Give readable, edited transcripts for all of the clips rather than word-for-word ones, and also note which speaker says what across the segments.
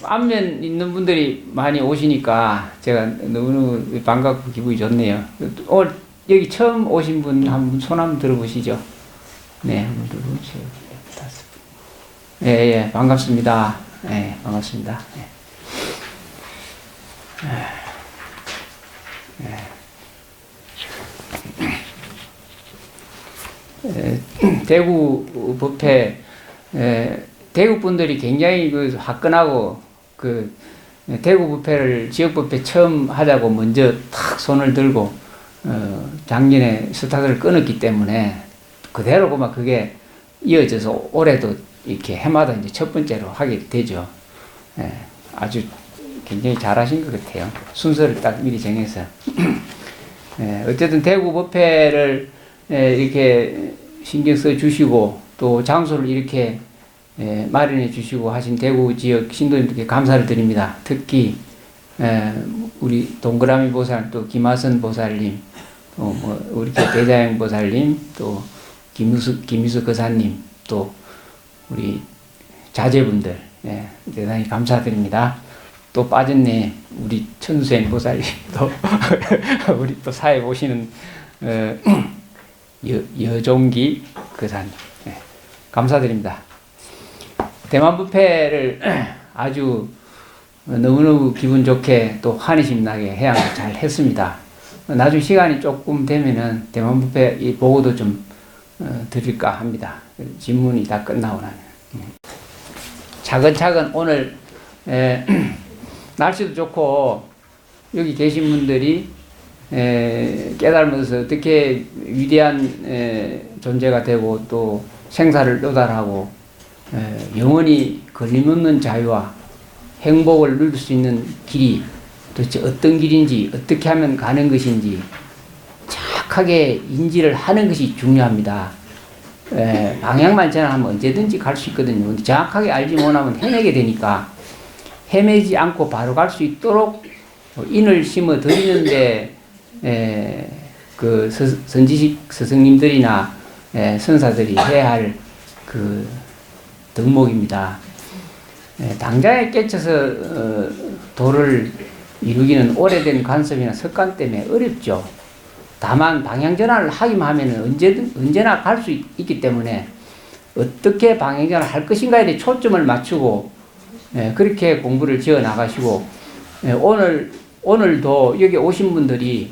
Speaker 1: 안면 있는 분들이 많이 오시니까 제가 너무너무 반갑고 기분이 좋네요. 오늘 여기 처음 오신 분 한번 손 한번 들어보시죠. 네, 한번 들어보세요. 예, 예, 반갑습니다. 예, 반갑습니다. 대구 법회, 대구 분들이 굉장히 그 화끈하고 대구 법회를 지역 법회 처음 하자고 먼저 탁 손을 들고 작년에 스타트를 끊었기 때문에 그대로 그게 이어져서 올해도 이렇게 해마다 이제 첫 번째로 하게 되죠. 아주 굉장히 잘하신 것 같아요. 순서를 딱 미리 정해서. 어쨌든 대구 법회를 이렇게 신경 써 주시고 또 장소를 이렇게 마련해 주시고 하신 대구 지역 신도님들께 감사를 드립니다. 특히 우리 동그라미 보살, 또 김하선 보살님, 또 뭐 우리 대자영 보살님, 또 김유숙 거사님, 또 우리 자제분들 대단히 감사드립니다. 또 빠졌네 우리 천수행 보살님도 우리 또 사회 보시는 여종기 거사님 감사드립니다. 대만 부패를 아주 너무너무 기분 좋게 또 환희심 나게 해양을 잘 했습니다. 나중에 시간이 조금 되면은 대만 부패 이 보고도 좀 드릴까 합니다. 질문이 다 끝나고 나면. 차근차근 오늘 날씨도 좋고 여기 계신 분들이 깨달으면서 어떻게 위대한 존재가 되고 또 생사를 요달하고 영원히 걸림없는 자유와 행복을 누릴 수 있는 길이 도대체 어떤 길인지 어떻게 하면 가는 것인지 정확하게 인지를 하는 것이 중요합니다. 방향만 전하면 언제든지 갈 수 있거든요. 근데 정확하게 알지 못하면 헤매게 되니까 헤매지 않고 바로 갈 수 있도록 인을 심어 드리는데 그 선지식 스승님들이나 선사들이 해야 할 그 덕목입니다. 당장에 깨쳐서 도를 이루기는 오래된 관습이나 습관 때문에 어렵죠. 다만 방향 전환을 하기만 하면 언제나 갈 수 있기 때문에 어떻게 방향 전환을 할 것인가에 대해 초점을 맞추고 그렇게 공부를 지어 나가시고 오늘도 여기 오신 분들이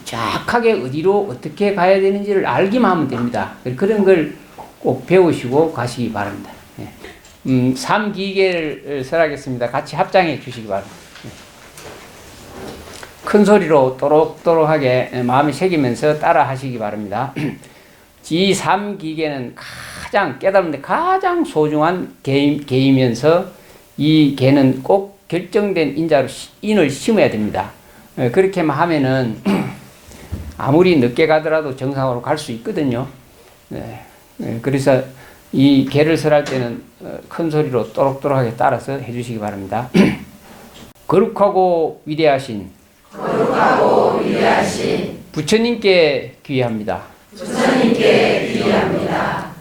Speaker 1: 정확하게 어디로 어떻게 가야 되는지를 알기만 하면 됩니다. 그런 걸 꼭 배우시고 가시기 바랍니다. 3기계를 설하겠습니다. 같이 합장해 주시기 바랍니다. 큰 소리로 또록또록하게 마음에 새기면서 따라 하시기 바랍니다. 이 3기계는 가장 깨달음데 가장 소중한 개이면서 이 개는 꼭 결정된 인을 심어야 됩니다. 그렇게만 하면은 아무리 늦게 가더라도 정상으로 갈 수 있거든요. 그래서 이 개를 설할 때는 큰 소리로 또록또록하게 따라서 해주시기 바랍니다. 거룩하고 위대하신 부처님께 귀의합니다.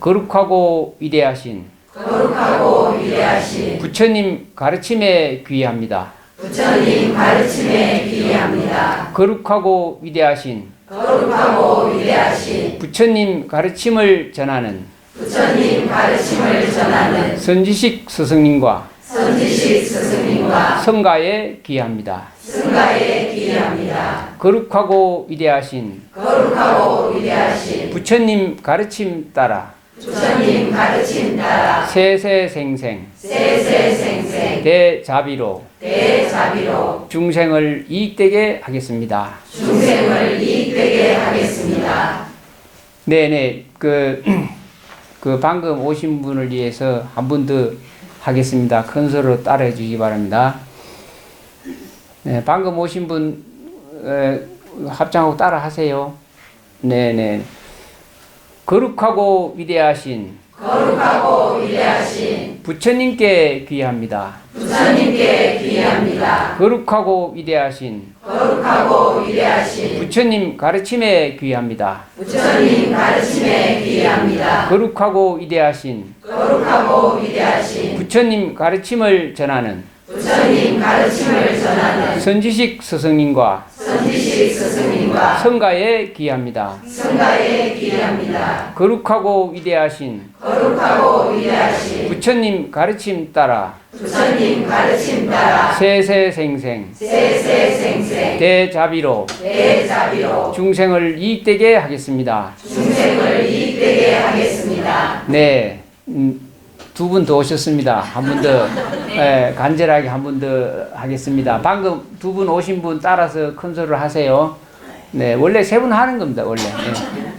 Speaker 1: 거룩하고 위대하신 부처님 가르침에 귀의합니다. 거룩하고 위대하신 부처님 가르침을 전하는 선지식 스승님과 성가에 귀의합니다. 거룩하고 위대하신 부처님 가르침 따라 세세생생 대자비로 중생을 이익되게 하겠습니다. 네네, 그 방금 오신 분을 위해서 한 번 더 하겠습니다. 큰 소리로 따라해 주시기 바랍니다. 네, 방금 오신 분 합장하고 따라 하세요. 네네. 거룩하고 위대하신 부처님께 귀합니다.
Speaker 2: 부처님께 귀합니다.
Speaker 1: 거룩하고 위대하신
Speaker 2: 거룩하고 위대하신
Speaker 1: 부처님 가르침에 귀합니다.
Speaker 2: 부처님 가르침에 귀합니다.
Speaker 1: 거룩하고 위대하신
Speaker 2: 거룩하고 위대하신
Speaker 1: 부처님 가르침을 전하는
Speaker 2: 부처님 가르침을 전하는
Speaker 1: 선지식 스승님과
Speaker 2: 선지식 스승님과
Speaker 1: 성가에 귀합니다.
Speaker 2: 성가에 귀합니다.
Speaker 1: 거룩하고 위대하신
Speaker 2: 거룩하고 위대하신
Speaker 1: 부처님 가르침 따라
Speaker 2: 부처님 가르침 따라
Speaker 1: 세세생생
Speaker 2: 세세생생
Speaker 1: 대자비로
Speaker 2: 대자비로
Speaker 1: 중생을 이익되게 하겠습니다.
Speaker 2: 중생을 이익되게 하겠습니다.
Speaker 1: 네, 두 분 더 오셨습니다. 한 분 더 간절하게 한 분 더 하겠습니다. 방금 두 분 오신 분 따라서 큰 소리를 하세요. 네, 원래 세 분 하는 겁니다. 원래. 네.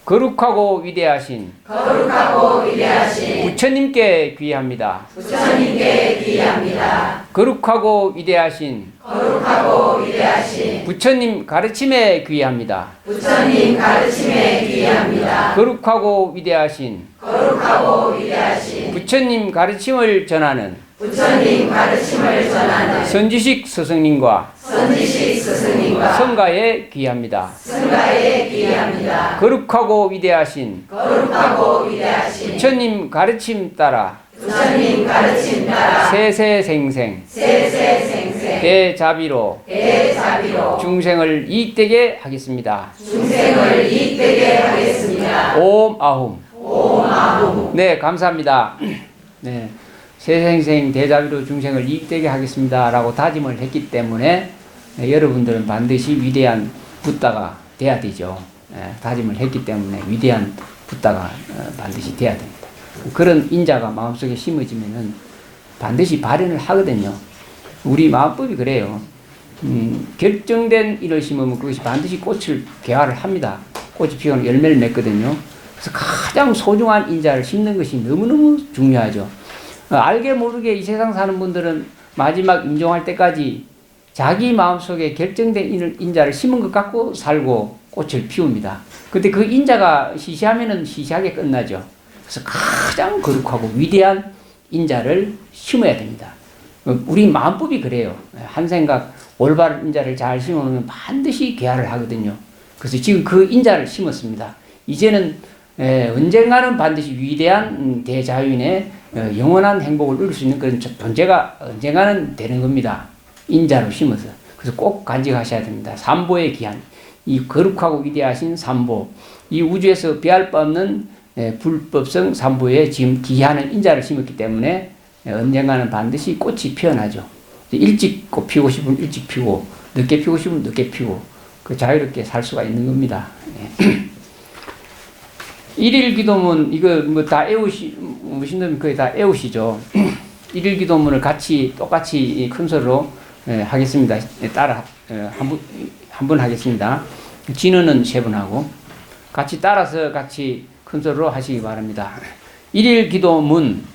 Speaker 1: 거룩하고 위대하신
Speaker 2: 거룩하고 위대하신
Speaker 1: 부처님께 귀합니다.
Speaker 2: 부처님께 귀합니다.
Speaker 1: 거룩하고 위대하신
Speaker 2: 거룩하고 위대하신
Speaker 1: 부처님 가르침에 귀합니다.
Speaker 2: 부처님 가르침에 귀합니다.
Speaker 1: 거룩하고 위대하신
Speaker 2: 거룩하고 위대하신
Speaker 1: 부처님 가르침을 전하는
Speaker 2: 부처님 가르침을 전하는
Speaker 1: 선지식 스승님과
Speaker 2: 선지식 스승님과
Speaker 1: 성가에 귀합니다.
Speaker 2: 성가에 귀합니다.
Speaker 1: 거룩하고 위대하신
Speaker 2: 거룩하고 위대하신
Speaker 1: 부처님 가르침 따라
Speaker 2: 부처님 가르침 따라
Speaker 1: 세세생생
Speaker 2: 세세생생
Speaker 1: 대자비로
Speaker 2: 대자비로
Speaker 1: 중생을 이익되게 하겠습니다.
Speaker 2: 중생을 이익되게 하겠습니다.
Speaker 1: 옴 아훔.
Speaker 2: 옴 아훔.
Speaker 1: 네, 감사합니다. 네, 세생생 대자비로 중생을 이익되게 하겠습니다라고 다짐을 했기 때문에 여러분들은 반드시 위대한 붓다가 돼야 되죠. 다짐을 했기 때문에 위대한 붓다가 반드시 돼야 됩니다. 그런 인자가 마음속에 심어지면은 반드시 발현을 하거든요. 우리 마음법이 그래요. 결정된 일을 심으면 그것이 반드시 꽃을 개화를 합니다. 꽃이 피우는 열매를 맺거든요. 그래서 가장 소중한 인자를 심는 것이 너무너무 중요하죠. 알게 모르게 이 세상 사는 분들은 마지막 임종할 때까지 자기 마음속에 결정된 인자를 심은 것 갖고 살고 꽃을 피웁니다. 근데 그 인자가 시시하면은 시시하게 끝나죠. 그래서 가장 거룩하고 위대한 인자를 심어야 됩니다. 우리 마음법이 그래요. 한 생각 올바른 인자를 잘 심어놓으면 반드시 개화를 하거든요. 그래서 지금 그 인자를 심었습니다. 이제는 언젠가는 반드시 위대한 대자유인의 영원한 행복을 누릴 수 있는 그런 존재가 언젠가는 되는 겁니다. 인자로 심어서. 그래서 꼭 간직하셔야 됩니다. 삼보의 기한. 이 거룩하고 위대하신 삼보. 이 우주에서 비할 바 없는 불법성 삼보에 지금 기하는 인자를 심었기 때문에 언젠가는 반드시 꽃이 피어나죠. 일찍 꽃 피우고 싶으면 일찍 피우고, 늦게 피우고 싶으면 늦게 피우고, 그 자유롭게 살 수가 있는 겁니다. 일일 기도문, 이거 뭐 다 무신들 거의 다 애우시죠. 일일 기도문을 같이, 똑같이 큰 소리로 하겠습니다. 따라, 한 분 하겠습니다. 진언은 세 분 하고, 같이 따라서 같이 큰 소리로 하시기 바랍니다. 일일 기도문.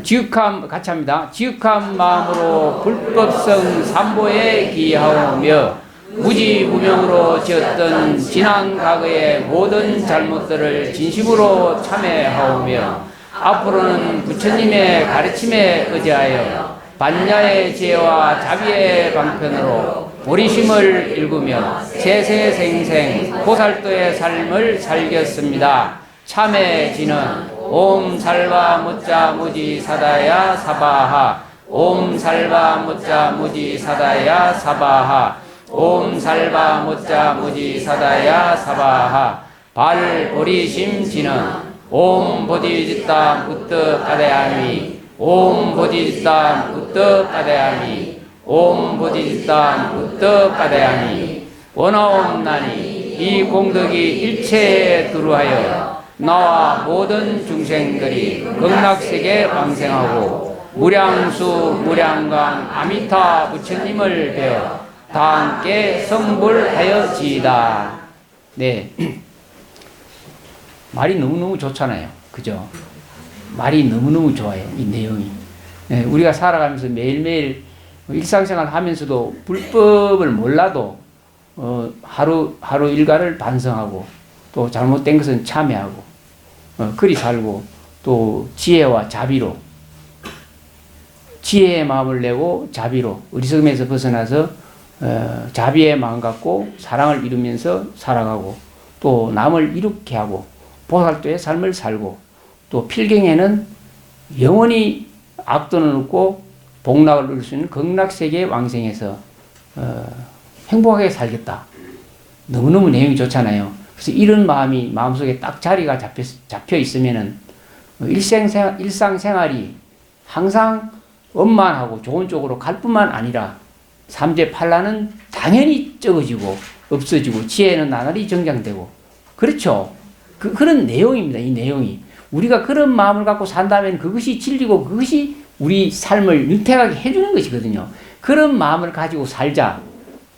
Speaker 1: 지극한, 같이 합니다. 지극한 마음으로 불법성 삼보에 기하오며, 무지무명으로 지었던 지난 과거의 모든 잘못들을 진심으로 참회하오며, 앞으로는 부처님의 가르침에 의지하여 반야의 지혜와 자비의 방편으로 보리심을 읽으며 세세생생 보살도의 삶을 살겠습니다. 참회지는 옴 살바 무자 무지 사다야 사바하, 옴 살바 무자 무지 사다야 사바하, 옴 살바 무자 무지 사다야 사바하. 발 보리심 지는 옴 보디지타 부뜨 까데아미, 옴 보디지타 부뜨 까데아미, 옴 보디지타 부뜨 까데아미. 원하옵나니 이 공덕이 일체에 두루하여 나와 모든 중생들이 극락세계 왕생하고 무량수 무량강 아미타 부처님을 배워 다 함께 성불하여지이다. 네. 말이 너무너무 좋잖아요. 그죠? 말이 너무너무 좋아요. 이 내용이. 네, 우리가 살아가면서 매일매일 일상생활 하면서도 불법을 몰라도 하루 일과를 반성하고 또 잘못된 것은 참회하고 그리 살고 또 지혜와 자비로, 지혜의 마음을 내고 자비로 어리석음에서 벗어나서 자비의 마음 갖고 사랑을 이루면서 살아가고, 또 남을 이롭게 하고 보살도의 삶을 살고, 또 필경에는 영원히 악도는 없고 복락을 누릴 수 있는 극락세계의 왕생에서 행복하게 살겠다. 너무너무 내용이 좋잖아요. 그래서 이런 마음이 마음속에 딱 자리가 잡혀 있으면은 일상생활이 항상 원만하고 좋은 쪽으로 갈 뿐만 아니라 삼재팔라는 당연히 적어지고 없어지고 지혜는 나날이 정장되고, 그렇죠. 그런 내용입니다. 이 내용이. 우리가 그런 마음을 갖고 산다면 그것이 진리고 그것이 우리 삶을 윤택하게 해주는 것이거든요. 그런 마음을 가지고 살자.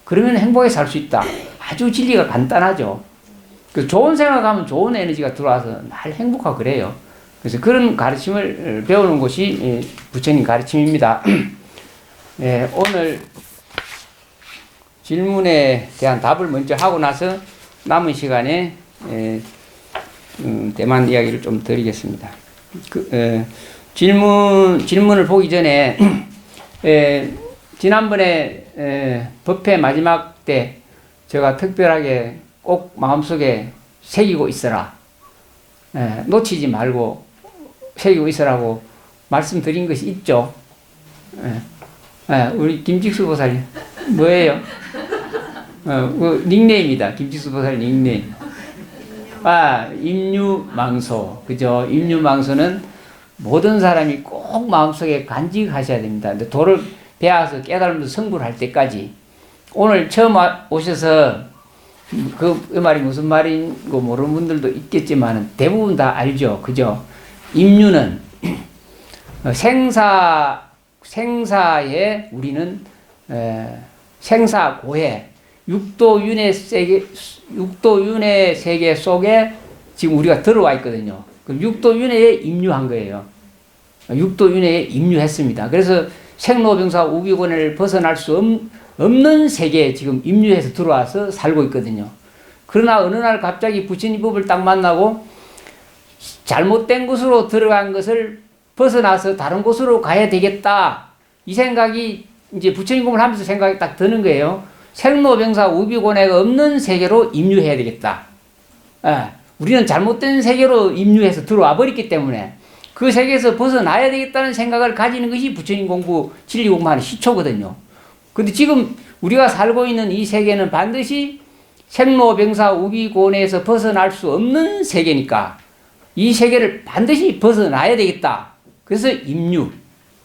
Speaker 1: 그러면 행복하게 살 수 있다. 아주 진리가 간단하죠. 그 좋은 생각하면 좋은 에너지가 들어와서 날 행복하고 그래요. 그래서 그런 가르침을 배우는 것이 부처님 가르침입니다. 예, 오늘 질문에 대한 답을 먼저 하고 나서 남은 시간에 대만 이야기를 좀 드리겠습니다. 질문을 보기 전에 지난번에 법회 마지막 때 제가 특별하게 꼭 마음속에 새기고 있어라, 놓치지 말고 새기고 있으라고 말씀드린 것이 있죠. 우리 김직수 보살님 뭐예요? 그 닉네임이다. 김직수 보살 닉네임. 임유망소. 그죠? 임유망소는 모든 사람이 꼭 마음속에 간직하셔야 됩니다. 근데 도를 배워서 깨달으면서 성불 할 때까지. 오늘 처음 오셔서 그 말이 무슨 말인 거 모르는 분들도 있겠지만 대부분 다 알죠. 그죠? 임유는 생사에 우리는 생사고해 육도윤회 세계 속에 지금 우리가 들어와 있거든요. 그럼 육도윤회에 임유한 거예요. 육도윤회에 임유했습니다. 그래서 생로병사 우비고뇌를 벗어날 수 없는 세계에 지금 임유해서 들어와서 살고 있거든요. 그러나 어느 날 갑자기 부처님 법을 딱 만나고 잘못된 곳으로 들어간 것을 벗어나서 다른 곳으로 가야 되겠다. 이 생각이 이제 부처님 법을 하면서 생각이 딱 드는 거예요. 생로병사 우비고뇌가 없는 세계로 임유해야 되겠다. 우리는 잘못된 세계로 임유해서 들어와 버렸기 때문에 그 세계에서 벗어나야 되겠다는 생각을 가지는 것이 부처님 공부, 진리 공부하는 시초거든요. 근데 지금 우리가 살고 있는 이 세계는 반드시 생로병사 우비고뇌에서 벗어날 수 없는 세계니까 이 세계를 반드시 벗어나야 되겠다. 그래서 임유.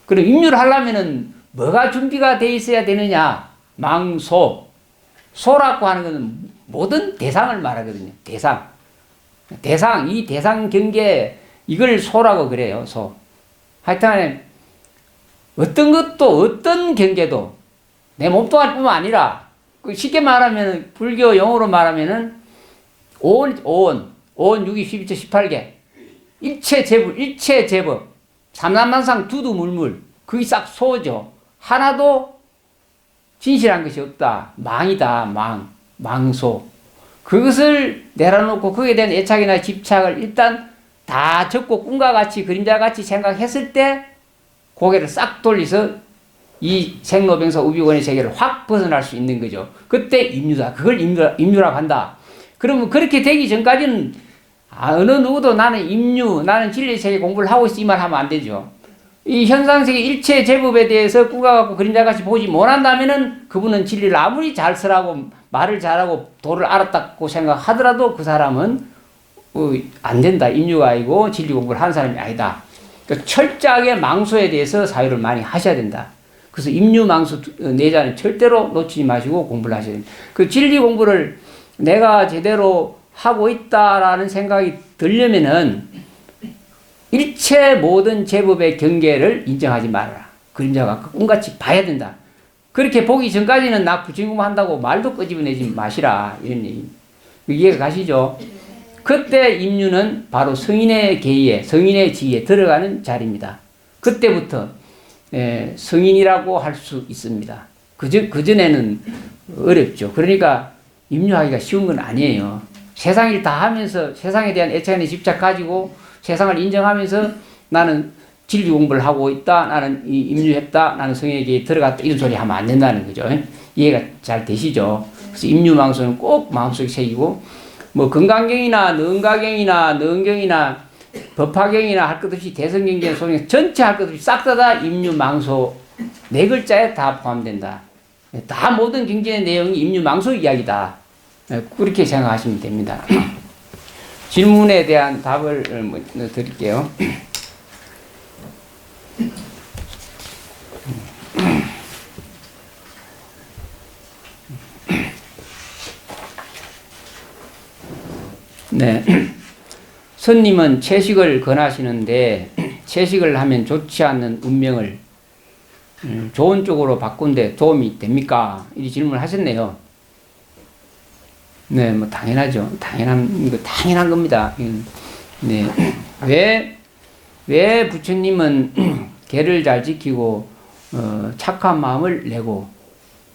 Speaker 1: 그럼 임유를 하려면은 뭐가 준비가 돼 있어야 되느냐? 망소. 소라고 하는 것은 모든 대상을 말하거든요. 대상, 이 대상 경계, 이걸 소라고 그래요. 소. 하여튼 어떤 것도 어떤 경계도 내 몸도 할 뿐만 아니라 쉽게 말하면 불교 용어로 말하면은 온 6이 12체 18개 일체 제법 삼남만상 두두물물 그게 싹 소죠. 하나도 진실한 것이 없다. 망이다. 망소. 그것을 내려놓고 거기에 대한 애착이나 집착을 일단 다 접고 꿈과 같이 그림자 같이 생각했을 때 고개를 싹 돌려서 이 생로병사 우비고뇌 세계를 확 벗어날 수 있는 거죠. 그때 임유다. 그걸 임유라고 한다. 그러면 그렇게 되기 전까지는 어느 누구도 나는 나는 진리 세계 공부를 하고 있어 이 말 하면 안 되죠. 이 현상세계 일체 제법에 대해서 꿈과 같고 그림자 같이 보지 못한다면은 그분은 진리를 아무리 잘 쓰라고 말을 잘하고 도를 알았다고 생각하더라도 그 사람은 안 된다. 임유가 아니고 진리 공부를 하는 사람이 아니다. 그러니까 철저하게 망소에 대해서 사유를 많이 하셔야 된다. 그래서 임유, 망소 내자는 절대로 놓치지 마시고 공부를 하셔야 됩니다. 그 진리 공부를 내가 제대로 하고 있다라는 생각이 들려면은 일체 모든 제법의 경계를 인정하지 말아라. 그림자가 꿈같이 봐야 된다. 그렇게 보기 전까지는 나 부처님 공부한다고 말도 끄집어내지 마시라. 이런 얘기. 이해가 가시죠? 그때 임유는 바로 성인의 계의에, 성인의 지위에 들어가는 자리입니다. 그때부터 성인이라고 할 수 있습니다. 그전에는 어렵죠. 그러니까 임유하기가 쉬운 건 아니에요. 세상 일 다 하면서 세상에 대한 애착에 집착 가지고 세상을 인정하면서 나는 진리 공부를 하고 있다, 나는 임유했다, 나는 성에게 들어갔다, 이런 소리 하면 안 된다는 거죠. 이해가 잘 되시죠? 그래서 임유망소는 꼭 마음속에 새기고, 뭐 건강경이나 능가경이나 능경이나 법화경이나 할 것 없이 대성경전 소경 전체 할 것 없이 싹 다 임유망소 네 글자에 다 포함된다. 다 모든 경전의 내용이 임유망소 이야기다. 그렇게 생각하시면 됩니다. 질문에 대한 답을 드릴게요. 네. 스님은 채식을 권하시는데 채식을 하면 좋지 않는 운명을 좋은 쪽으로 바꾼데 도움이 됩니까? 이 질문을 하셨네요. 네, 뭐 당연하죠. 당연한 겁니다. 네. 왜 부처님은 계를 잘 지키고 착한 마음을 내고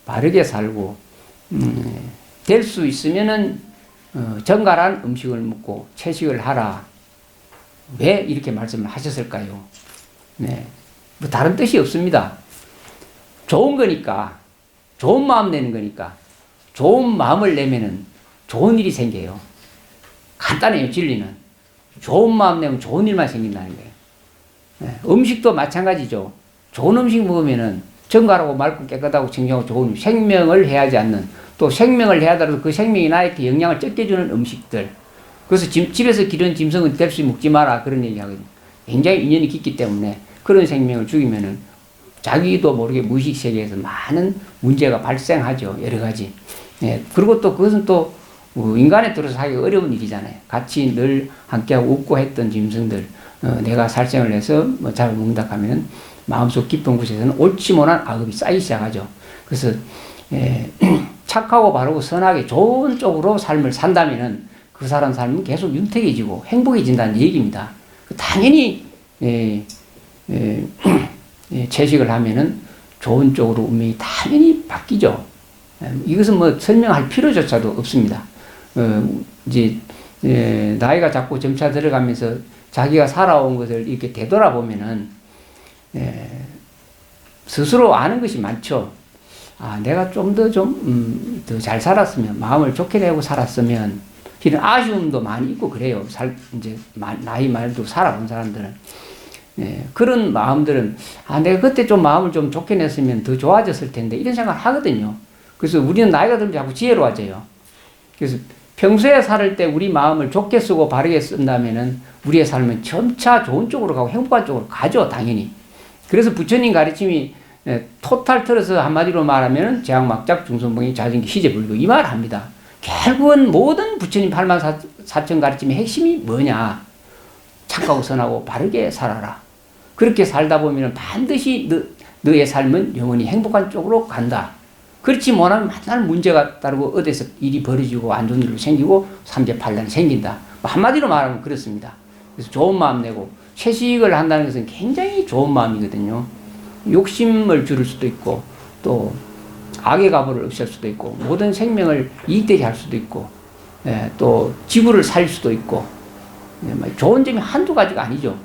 Speaker 1: 바르게 살고 될 수 있으면은 정갈한 음식을 먹고 채식을 하라. 왜 이렇게 말씀을 하셨을까요? 네. 뭐 다른 뜻이 없습니다. 좋은 거니까, 좋은 마음 내는 거니까, 좋은 마음을 내면은 좋은 일이 생겨요. 간단해요, 진리는. 좋은 마음 내면 좋은 일만 생긴다는 거예요. 네. 음식도 마찬가지죠. 좋은 음식 먹으면은 정갈하고 맑고 깨끗하고 청정하고 좋은 생명을 해하지 않는, 또 생명을 해하더라도 그 생명이 나에게 영향을 적게 주는 음식들. 그래서 집에서 기른 짐승은 뎁시 먹지 마라, 그런 얘기 하거든요. 굉장히 인연이 깊기 때문에 그런 생명을 죽이면은 자기도 모르게 무의식 세계에서 많은 문제가 발생하죠. 여러 가지. 예, 그리고 또 그것은 또 인간에 들어서 하기 어려운 일이잖아요. 같이 늘 함께하고 웃고 했던 짐승들, 내가 살생을 해서 뭐 잡아먹는다 하면은 마음속 깊은 곳에서는 옳지 못한 악업이 쌓이기 시작하죠. 그래서 착하고 바르고 선하게 좋은 쪽으로 삶을 산다면은 그 사람 삶은 계속 윤택해지고 행복해진다는 얘기입니다. 당연히 채식을 하면은 좋은 쪽으로 운명이 당연히 바뀌죠. 이것은 뭐 설명할 필요조차도 없습니다. 이제 나이가 자꾸 점차 들어가면서 자기가 살아온 것을 이렇게 되돌아보면은 스스로 아는 것이 많죠. 아, 내가 좀 더 더 잘 살았으면, 마음을 좋게 내고 살았으면, 이런 아쉬움도 많이 있고 그래요. 이제 나이 말도 살아본 사람들은. 그런 마음들은, 아, 내가 그때 좀 마음을 좀 좋게 냈으면 더 좋아졌을 텐데, 이런 생각을 하거든요. 그래서 우리는 나이가 들면 자꾸 지혜로워져요. 그래서 평소에 살 때 우리 마음을 좋게 쓰고 바르게 쓴다면은 우리의 삶은 점차 좋은 쪽으로 가고 행복한 쪽으로 가죠, 당연히. 그래서 부처님 가르침이 토탈 틀어서 한마디로 말하면 재앙막작 중선봉이 자진기 희재불교 이 말을 합니다. 결국은 모든 부처님 84,000 가르침의 핵심이 뭐냐? 착하고 선하고 바르게 살아라. 그렇게 살다 보면 반드시 너의 삶은 영원히 행복한 쪽으로 간다. 그렇지 못하면 맨날 문제가 따르고 어디서 일이 벌어지고 안 좋은 일도 생기고 삼재팔란이 생긴다. 한마디로 말하면 그렇습니다. 그래서 좋은 마음 내고 채식을 한다는 것은 굉장히 좋은 마음이거든요. 욕심을 줄일 수도 있고 또 악의 가보를 없앨 수도 있고 모든 생명을 이익되게 할 수도 있고 또 지구를 살릴 수도 있고 좋은 점이 한두 가지가 아니죠.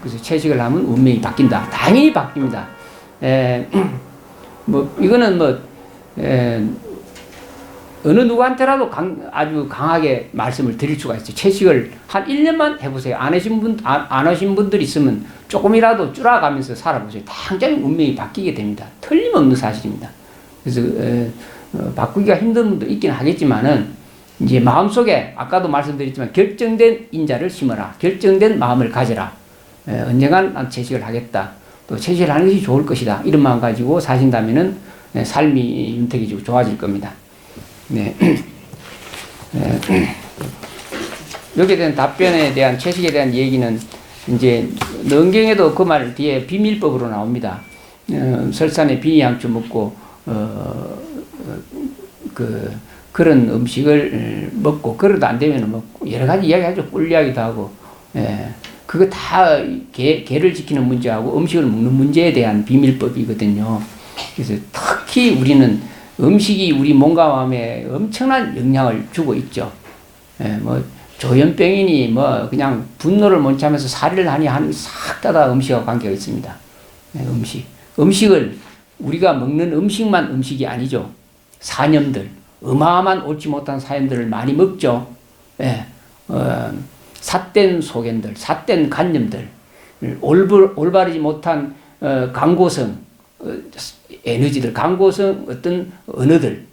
Speaker 1: 그래서 채식을 하면 운명이 바뀐다. 당연히 바뀝니다. 뭐 이거는 뭐 어느 누구한테라도 아주 강하게 말씀을 드릴 수가 있어요. 채식을 한 1년만 해보세요. 안 하신 분들 있으면 조금이라도 줄여가면서 살아보세요. 당장 운명이 바뀌게 됩니다. 틀림없는 사실입니다. 그래서 바꾸기가 힘든 분도 있긴 하겠지만은 이제 마음속에 아까도 말씀드렸지만 결정된 인자를 심어라. 결정된 마음을 가져라. 언젠간 난 채식을 하겠다. 또 채식을 하는 것이 좋을 것이다. 이런 마음 가지고 사신다면은 삶이 윤택해지고 좋아질 겁니다. 네. 여기에 대한 답변에 대한 채식에 대한 얘기는 이제 능경에도 그 말 뒤에 비밀법으로 나옵니다. 설산에 비양주 먹고 그런 음식을 먹고 그러도 안 되면 먹고 여러 가지 이야기하죠. 꿀 이야기도 하고 그거 다 개를 지키는 문제하고 음식을 먹는 문제에 대한 비밀법이거든요. 그래서 특히 우리는 음식이 우리 몸과 마음에 엄청난 영향을 주고 있죠. 뭐 조현병이니 뭐 그냥 분노를 못 참아서 살인을 하니 하는 싹 다 음식하고 관계가 있습니다. 네, 음식을 우리가 먹는 음식만 음식이 아니죠. 사념들, 어마어마한 옳지 못한 사념들을 많이 먹죠. 예, 삿된 소견들, 삿된 관념들, 올바르지 못한 강고성 에너지들, 강고성 어떤 언어들,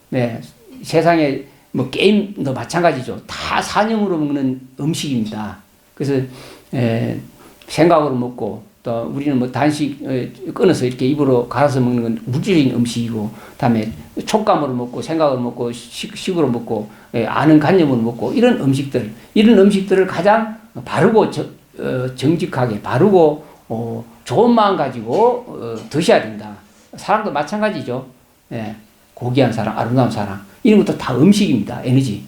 Speaker 1: 네, 세상에 뭐 게임도 마찬가지죠. 다 사념으로 먹는 음식입니다. 그래서 생각으로 먹고 또 우리는 뭐 단식 끊어서 이렇게 입으로 갈아서 먹는 건 물질적인 음식이고, 그다음에 촉감으로 먹고 생각으로 먹고 식으로 먹고 아는 관념으로 먹고 이런 음식들을 가장 바르고 정직하게 바르고 좋은 마음 가지고 드셔야 된다. 사랑도 마찬가지죠. 예, 고귀한 사랑, 아름다운 사랑 이런 것도 다 음식입니다. 에너지.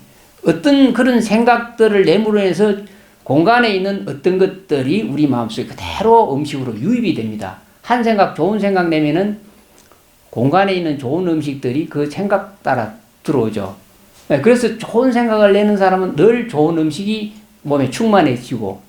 Speaker 1: 어떤 그런 생각들을 내물어내서 공간에 있는 어떤 것들이 우리 마음속에 그대로 음식으로 유입이 됩니다. 한 생각, 좋은 생각 내면은 공간에 있는 좋은 음식들이 그 생각 따라 들어오죠. 네, 그래서 좋은 생각을 내는 사람은 늘 좋은 음식이 몸에 충만해지고,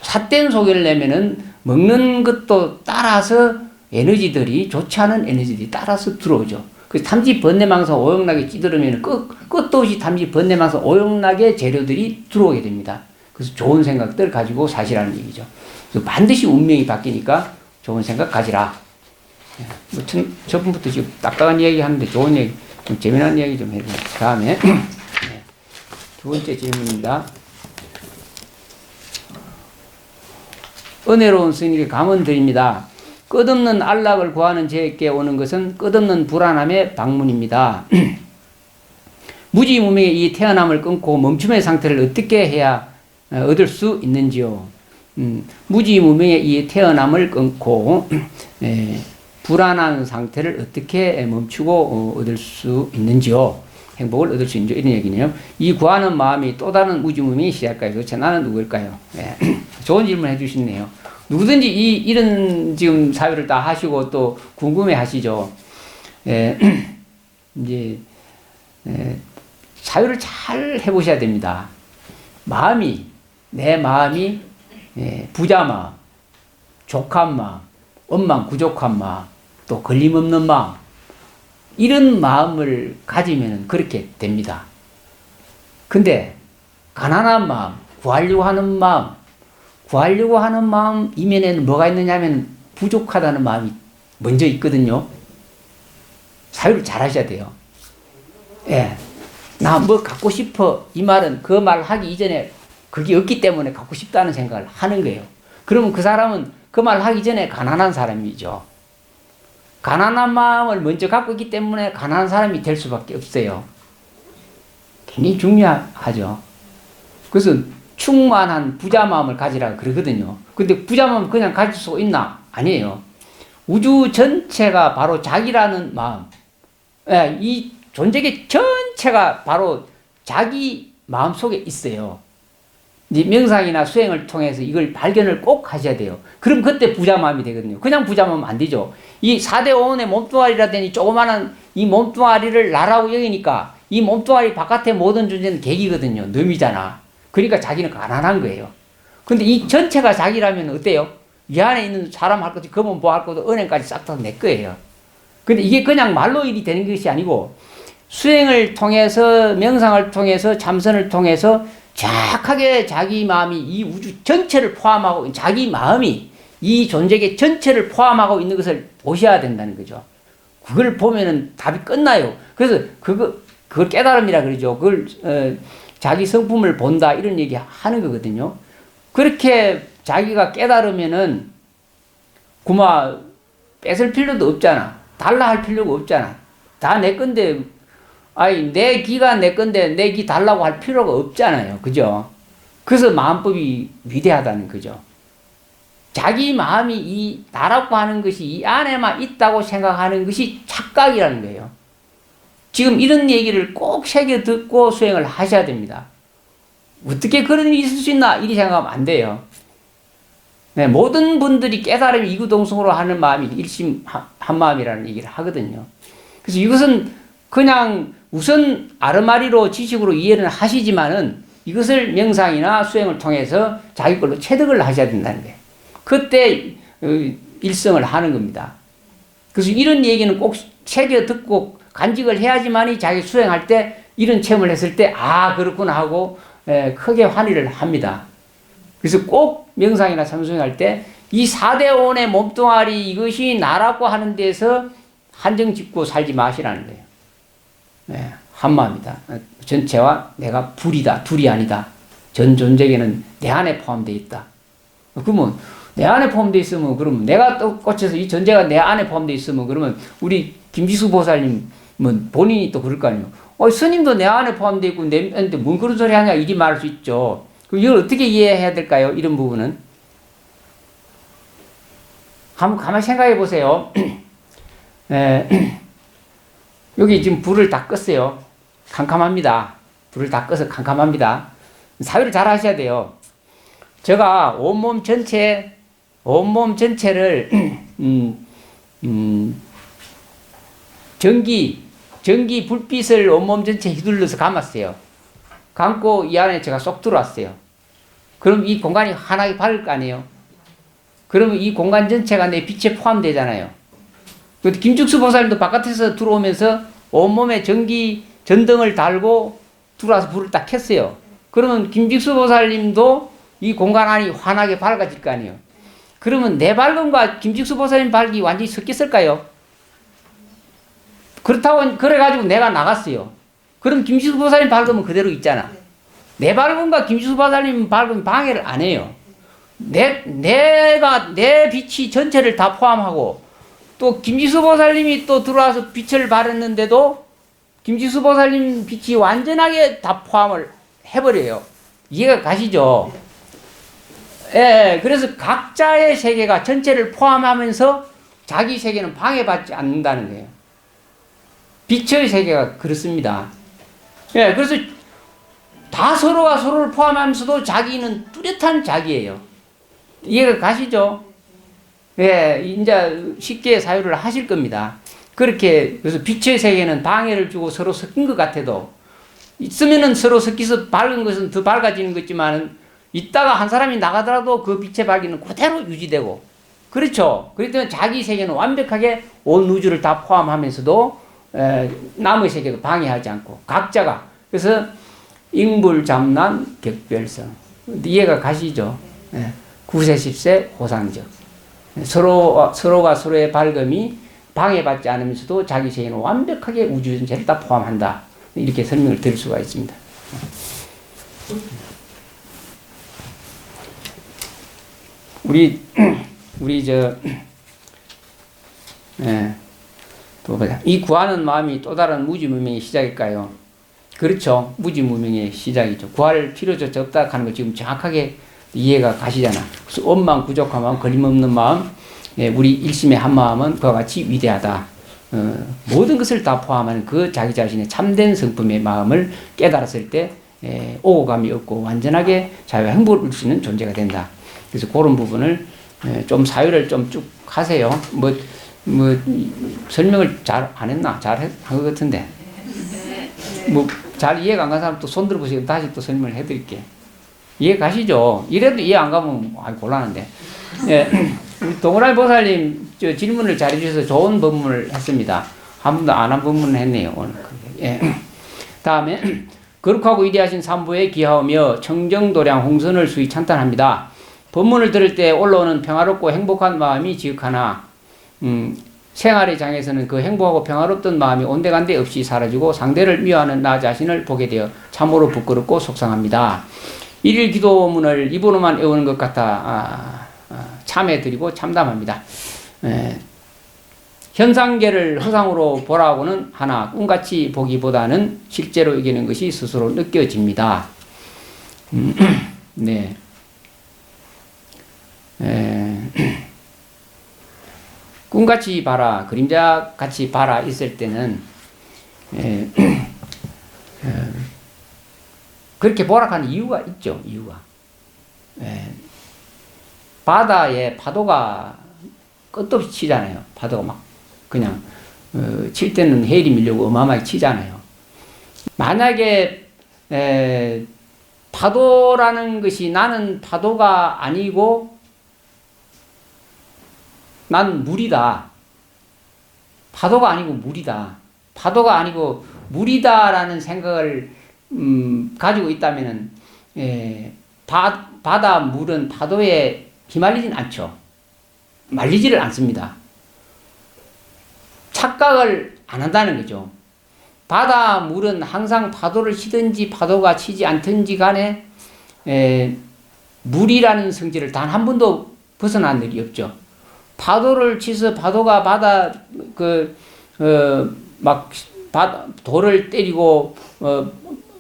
Speaker 1: 삿된 소리를 내면은 먹는 것도 따라서 에너지들이, 좋지 않은 에너지들이 따라서 들어오죠. 그 탐지 번뇌망상 오용락에 찌들으면 끝도 없이 탐지 번뇌망상 오용락의 재료들이 들어오게 됩니다. 그래서 좋은 생각들 가지고 사시라는 얘기죠. 그래서 반드시 운명이 바뀌니까 좋은 생각 가지라. 뭐 저번부터 지금 딱딱한 이야기 하는데 좋은 얘기, 좀 재미난 이야기 좀 해보세요. 다음에 두 번째 질문입니다. 은혜로운 스님께 감언 드립니다. 끝없는 안락을 구하는 저에게 오는 것은 끝없는 불안함의 방문입니다. 무지무명의 이 태어남을 끊고 멈춤의 상태를 어떻게 해야 얻을 수 있는지요? 무지무명의 이 태어남을 끊고 불안한 상태를 어떻게 멈추고 얻을 수 있는지요? 행복을 얻을 수 있는지요? 이런 얘기네요. 이 구하는 마음이 또 다른 무지무명이 시작할까요? 도대체 나는 누구일까요? 좋은 질문 해주시네요. 누구든지 이런 지금 사유를 다 하시고 또 궁금해 하시죠. 이제 사유를 잘 해보셔야 됩니다. 내 마음이 부자 마음, 족한 마음, 원망 부족한 마음, 또 걸림없는 마음, 이런 마음을 가지면 그렇게 됩니다. 근데 가난한 마음, 구하려고 하는 마음 이면에는 뭐가 있느냐 하면 부족하다는 마음이 먼저 있거든요. 사유를 잘 하셔야 돼요. 나 뭐 갖고 싶어, 이 말은 그 말 하기 이전에 그게 없기 때문에 갖고 싶다는 생각을 하는 거예요. 그러면 그 사람은 그 말 하기 전에 가난한 사람이죠. 가난한 마음을 먼저 갖고 있기 때문에 가난한 사람이 될 수밖에 없어요. 굉장히 중요하죠. 그래서 충만한 부자 마음을 가지라 그러거든요. 근데 부자 마음 그냥 가질 수 있나? 아니에요. 우주 전체가 바로 자기라는 마음, 이 존재계 전체가 바로 자기 마음 속에 있어요. 이제 명상이나 수행을 통해서 이걸 발견을 꼭 하셔야 돼요. 그럼 그때 부자 마음이 되거든요. 그냥 부자 마음 안 되죠. 이 4대 5원의 몸뚱아리라더니 조그마한 이 몸뚱아리를 나라고 여기니까 이 몸뚱아리 바깥의 모든 존재는 객이거든요. 놈이잖아. 그러니까 자기는 가난한 거예요. 근데 이 전체가 자기라면 어때요? 이 안에 있는 사람 할 것도, 검은 뭐 할 것도, 은행까지 싹 다 내 거예요. 근데 이게 그냥 말로 일이 되는 것이 아니고 수행을 통해서, 명상을 통해서, 참선을 통해서 정확하게 자기 마음이 이 우주 전체를 포함하고, 자기 마음이 이 존재계 전체를 포함하고 있는 것을 보셔야 된다는 거죠. 그걸 보면은 답이 끝나요. 그래서 그걸 깨달음이라 그러죠. 그걸 자기 성품을 본다 이런 얘기 하는 거거든요. 그렇게 자기가 깨달으면은 구마 뺏을 필요도 없잖아. 달라 할 필요가 없잖아. 다 내 건데, 아니 내 기가 내 건데 내 기 달라고 할 필요가 없잖아요. 그죠? 그래서 마음법이 위대하다는 거죠. 자기 마음이 이 나라고 하는 것이 이 안에만 있다고 생각하는 것이 착각이라는 거예요. 지금 이런 얘기를 꼭 새겨 듣고 수행을 하셔야 됩니다. 어떻게 그런 일이 있을 수 있나? 이리 생각하면 안 돼요. 모든 분들이 깨달음이 이구동성으로 하는 마음이 일심 한 마음이라는 얘기를 하거든요. 그래서 이것은 그냥 우선 아르마리로 지식으로 이해는 하시지만은 이것을 명상이나 수행을 통해서 자기 걸로 체득을 하셔야 된다는 거예요. 그때 일성을 하는 겁니다. 그래서 이런 얘기는 꼭 새겨 듣고 간직을 해야지만이 자기 수행할 때 이런 체험을 했을 때 아 그렇구나 하고 크게 환희를 합니다. 그래서 꼭 명상이나 참수행할 때 이 4대 원의 몸뚱아리 이것이 나라고 하는 데서 한정 짓고 살지 마시라는 거예요. 한마입니다. 전체와 내가 불이다. 둘이 아니다. 전 존재계는 내 안에 포함되어 있다. 그러면 내 안에 포함되어 있으면 그러면 내가 또 꽂혀서 이 전제가 내 안에 포함되어 있으면 그러면 우리 김지수 보살님은 본인이 또 그럴 거 아니에요. 스님도 내 안에 포함되어 있고 내 안에 뭔 그런 소리 하냐 이리 말할 수 있죠. 그럼 이걸 어떻게 이해해야 될까요? 이런 부분은 한번 가만히 생각해 보세요. 여기 지금 불을 다 껐어요. 캄캄합니다. 불을 다 꺼서 캄캄합니다. 사유를 잘 하셔야 돼요. 제가 온몸 전체를 전기 불빛을 온몸 전체에 휘둘러서 감았어요. 감고 이 안에 제가 쏙 들어왔어요. 그럼 이 공간이 환하게 밝을 거 아니에요. 그러면 이 공간 전체가 내 빛에 포함되잖아요. 김죽수 보살님도 바깥에서 들어오면서 온몸에 전등을 달고 들어와서 불을 딱 켰어요. 그러면 김죽수 보살님도 이 공간 안이 환하게 밝아질 거 아니에요. 그러면 내 밝음과 김죽수 보살님 밝기 완전히 섞였을까요? 그래가지고 내가 나갔어요. 그럼 김죽수 보살님 밝음은 그대로 있잖아. 내 밝음과 김죽수 보살님 밝음이 방해를 안 해요. 내 빛이 전체를 다 포함하고 또 김지수 보살님이 또 들어와서 빛을 발했는데도 김지수 보살님 빛이 완전하게 다 포함을 해버려요. 이해가 가시죠? 그래서 각자의 세계가 전체를 포함하면서 자기 세계는 방해받지 않는다는 거예요. 빛의 세계가 그렇습니다. 그래서 다 서로가 서로를 포함하면서도 자기는 뚜렷한 자기예요. 이해가 가시죠? 이제 쉽게 사유를 하실 겁니다. 그렇게, 그래서 빛의 세계는 방해를 주고 서로 섞인 것 같아도, 있으면은 서로 섞여서 밝은 것은 더 밝아지는 거지만, 있다가 한 사람이 나가더라도 그 빛의 밝기는 그대로 유지되고, 그렇죠? 그렇기 때문에 자기 세계는 완벽하게 온 우주를 다 포함하면서도, 남의 세계도 방해하지 않고, 각자가, 그래서 인불잡난 격별성. 이해가 가시죠? 구세십세 호상적. 서로가 서로의 밝음이 방해받지 않으면서도 자기 세계는 완벽하게 우주 전체를 다 포함한다. 이렇게 설명을 드릴 수가 있습니다. 또 보자. 이 구하는 마음이 또 다른 무지무명의 시작일까요? 그렇죠. 무지무명의 시작이죠. 구할 필요조차 없다 하는 거 지금 정확하게 이해가 가시잖아. 그래서 원망 부족한 마음, 걸림없는 마음, 우리 일심의 한 마음은 그와 같이 위대하다. 모든 것을 다 포함하는 그 자기 자신의 참된 성품의 마음을 깨달았을 때 오고감이 없고 완전하게 자유와 행복을 누릴 수 있는 존재가 된다. 그래서 그런 부분을 좀 사유를 좀 쭉 하세요. 설명을 잘 안 했나? 잘 한 것 같은데. 잘 이해가 안 간 사람 또 손 들어보시고 다시 또 설명을 해드릴게. 이해 가시죠? 이래도 이해 안 가면 곤란한데. 우리 동그라미 보살님 질문을 잘해주셔서 좋은 법문을 했습니다. 한 번도 안 한 법문을 했네요. 오늘. 다음에 거룩하고 위대하신 삼부에 기하오며 청정도량 홍선을 수히 찬탄합니다. 법문을 들을 때 올라오는 평화롭고 행복한 마음이 지극하나 생활의 장에서는 그 행복하고 평화롭던 마음이 온데간데 없이 사라지고 상대를 미워하는 나 자신을 보게 되어 참으로 부끄럽고 속상합니다. 일일 기도문을 입으로만 외우는 것 같아 참해드리고 참담합니다. 현상계를 허상으로 보라고는 하나 꿈같이 보기보다는 실제로 이기는 것이 스스로 느껴집니다. 네. 꿈같이 봐라, 그림자같이 봐라 있을 때는 그렇게 보라하는 이유가 있죠. 이유가 바다에 파도가 끝도 없이 치잖아요. 파도가 막 그냥 칠 때는 해일이 밀려고 어마어마하게 치잖아요. 만약에 파도라는 것이 나는 파도가 아니고 난 물이다. 파도가 아니고 물이다. 파도가 아니고 물이다라는 생각을 가지고 있다면은 바다 물은 파도에 휘말리진 않죠. 말리지를 않습니다. 착각을 안 한다는 거죠. 바다 물은 항상 파도를 치든지 파도가 치지 않든지 간에 물이라는 성질을 단 한 번도 벗어난 일이 없죠. 파도를 치서 파도가 바다 돌을 때리고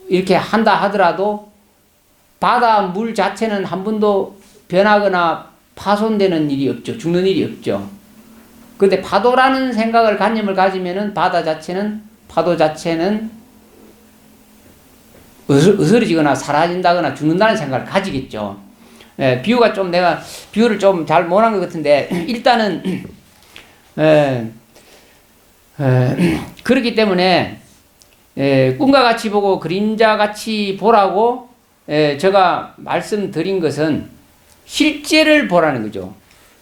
Speaker 1: 이렇게 한다 하더라도 바다 물 자체는 한 번도 변하거나 파손되는 일이 없죠. 죽는 일이 없죠. 근데 파도라는 생각을 관념을 가지면은 파도 자체는 으스러지거나 사라진다거나 죽는다는 생각을 가지겠죠. 비유가 좀 내가 비유를 좀 잘 못한 것 같은데 일단은 그렇기 때문에 꿈과 같이 보고 그림자 같이 보라고 제가 말씀드린 것은 실제를 보라는 거죠.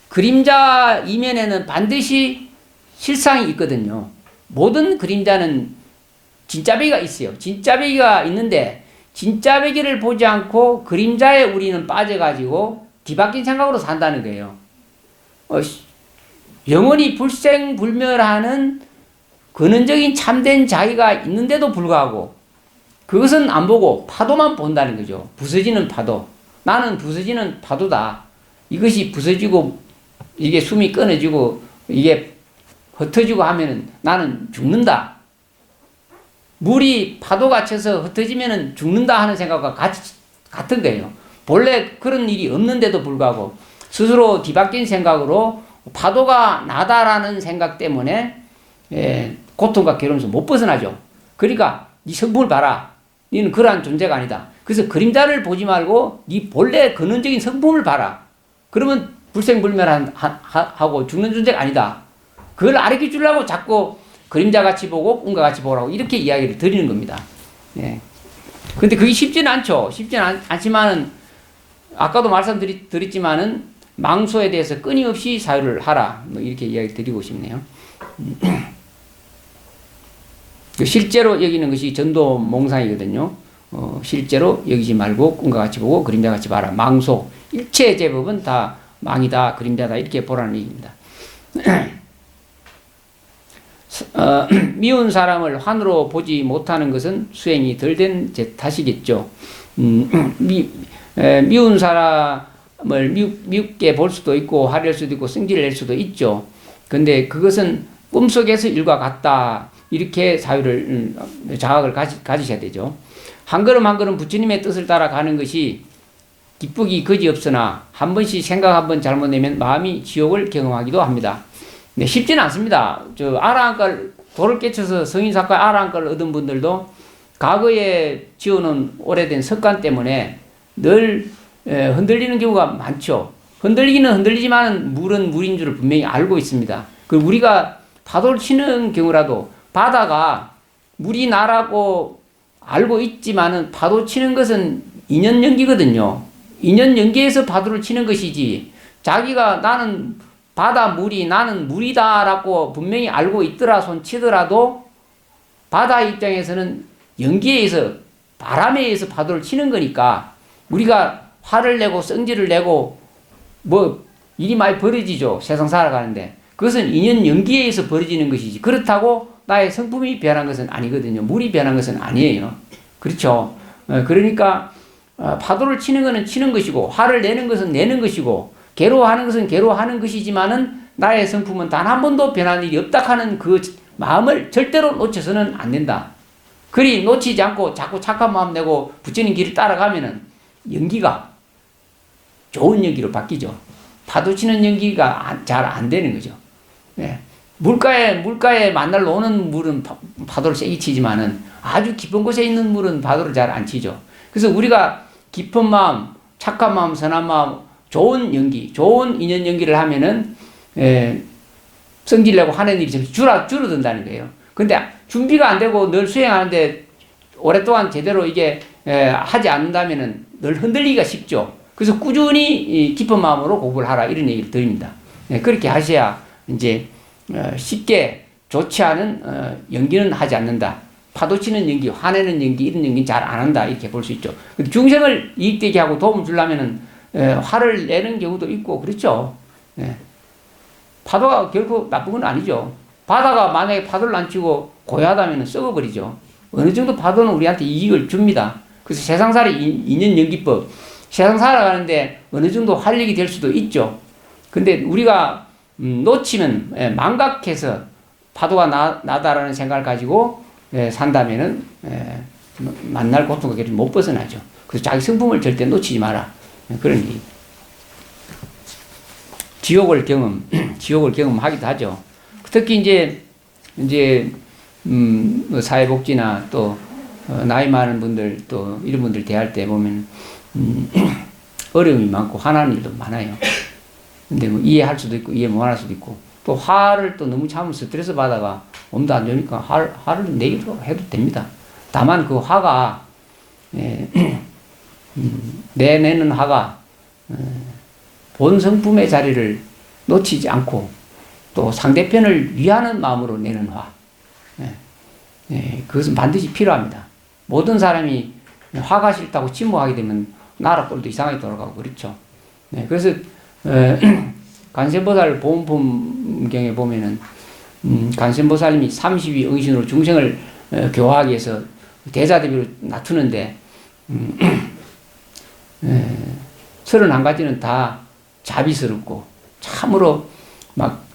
Speaker 1: 그림자 이면에는 반드시 실상이 있거든요. 모든 그림자는 진짜배기가 있어요. 진짜배기가 있는데 진짜배기를 보지 않고 그림자에 우리는 빠져가지고 뒤바뀐 생각으로 산다는 거예요. 영원히 불생불멸하는 근원적인 참된 자기가 있는데도 불구하고 그것은 안 보고 파도만 본다는 거죠. 부서지는 파도. 나는 부서지는 파도다. 이것이 부서지고 이게 숨이 끊어지고 이게 흩어지고 하면은 나는 죽는다. 물이 파도가 쳐서 흩어지면은 죽는다 하는 생각과 같은 거예요. 본래 그런 일이 없는데도 불구하고 스스로 뒤바뀐 생각으로 파도가 나다라는 생각 때문에 고통과 괴로움에서 못 벗어나죠. 그러니까 네 성품을 봐라. 너는 그러한 존재가 아니다. 그래서 그림자를 보지 말고 네 본래 근원적인 성품을 봐라. 그러면 불생불멸하고 죽는 존재가 아니다. 그걸 가르쳐 주려고 자꾸 그림자같이 보고 꿈과 같이 보라고 이렇게 이야기를 드리는 겁니다. 근데 그게 쉽지는 않죠. 쉽지는 않지만은 아까도 말씀드렸지만은 망소에 대해서 끊임없이 사유를 하라. 뭐 이렇게 이야기 드리고 싶네요. 실제로 여기는 것이 전도 몽상이거든요. 실제로 여기지 말고 꿈과 같이 보고 그림자 같이 봐라. 망소. 일체의 제법은 다 망이다, 그림자다 이렇게 보라는 얘기입니다. 미운 사람을 환으로 보지 못하는 것은 수행이 덜 된 제 탓이겠죠. 미운 사람을 미웁게 볼 수도 있고 화낼 수도 있고 성질을 낼 수도 있죠. 근데 그것은 꿈속에서 일과 같다. 이렇게 자각을 가지셔야 되죠. 한 걸음 한 걸음 부처님의 뜻을 따라가는 것이 기쁘기 거지없으나 한 번씩 생각 한 번 잘못내면 마음이 지옥을 경험하기도 합니다. 네, 쉽지는 않습니다. 아라한깔 돌을 깨쳐서 성인사과의 아라한깔을 얻은 분들도 과거에 지어놓은 오래된 습관 때문에 늘 흔들리는 경우가 많죠. 흔들리기는 흔들리지만 물은 물인 줄을 분명히 알고 있습니다. 우리가 파도를 치는 경우라도 바다가 물이 나라고 알고 있지만은 파도 치는 것은 인연연기거든요. 인연연기에서 파도를 치는 것이지 자기가 나는 바다 물이 나는 물이다라고 분명히 알고 있더라 손 치더라도 바다 입장에서는 연기에 의해서 바람에 의해서 파도를 치는 거니까 우리가 화를 내고 성질을 내고 뭐 일이 많이 벌어지죠. 세상 살아가는데 그것은 인연 연기에 의해서 벌어지는 것이지 그렇다고 나의 성품이 변한 것은 아니거든요. 물이 변한 것은 아니에요. 그렇죠. 그러니까 파도를 치는 것은 치는 것이고 화를 내는 것은 내는 것이고 괴로워하는 것은 괴로워하는 것이지만은 나의 성품은 단 한 번도 변한 일이 없다 하는 그 마음을 절대로 놓쳐서는 안 된다. 그리 놓치지 않고 자꾸 착한 마음 내고 부처님 길을 따라가면은 연기가 좋은 연기로 바뀌죠. 파도 치는 연기가 잘 안 되는 거죠. 물가에 만날 오는 물은 파도를 세게 치지만은 아주 깊은 곳에 있는 물은 파도를 잘 안 치죠. 그래서 우리가 깊은 마음, 착한 마음, 선한 마음, 좋은 연기, 좋은 인연 연기를 하면은 성질내고 하는 일이 좀 줄어든다는 거예요. 근데 준비가 안 되고 늘 수행하는데 오랫동안 제대로 이게 하지 않는다면은 늘 흔들리기가 쉽죠. 그래서 꾸준히 깊은 마음으로 공부를 하라 이런 얘기를 드립니다. 그렇게 하셔야 이제 쉽게 좋지 않은 연기는 하지 않는다. 파도 치는 연기, 화내는 연기 이런 연기는 잘 안 한다 이렇게 볼 수 있죠. 중생을 이익되게 하고 도움을 주려면은 화를 내는 경우도 있고 그렇죠. 파도가 결코 나쁜 건 아니죠. 바다가 만약에 파도를 안 치고 고요하다면 썩어버리죠. 어느 정도 파도는 우리한테 이익을 줍니다. 그래서 세상살이 인연연기법, 세상 살아가는데 어느 정도 활력이 될 수도 있죠. 근데 우리가 놓치면 망각해서 파도가 나다라는 생각을 가지고 산다면은 만날 고통과 결이 못 벗어나죠. 그래서 자기 성품을 절대 놓치지 마라. 그런 얘기. 지옥을 경험하기도 하죠. 특히 이제 사회복지나 또 나이 많은 분들 또 이런 분들 대할 때 보면 어려움이 많고 화나는 일도 많아요. 근데 뭐 이해할 수도 있고 이해 못할 수도 있고 또 화를 또 너무 참으면 스트레스 받아가 몸도 안 좋으니까 화를 내기도 해도 됩니다. 다만 그 화가 내내는 화가 본 성품의 자리를 놓치지 않고 또 상대편을 위하는 마음으로 내는 화. 그것은 반드시 필요합니다. 모든 사람이 화가 싫다고 침묵하게 되면 나라 꼴도 이상하게 돌아가고 그렇죠. 그래서 관세음보살 보음품경에 보면은 관세음보살님이 32 응신으로 중생을 교화하기 위해서 대자대비로 나투는데 31가지는 다 자비스럽고 참으로 막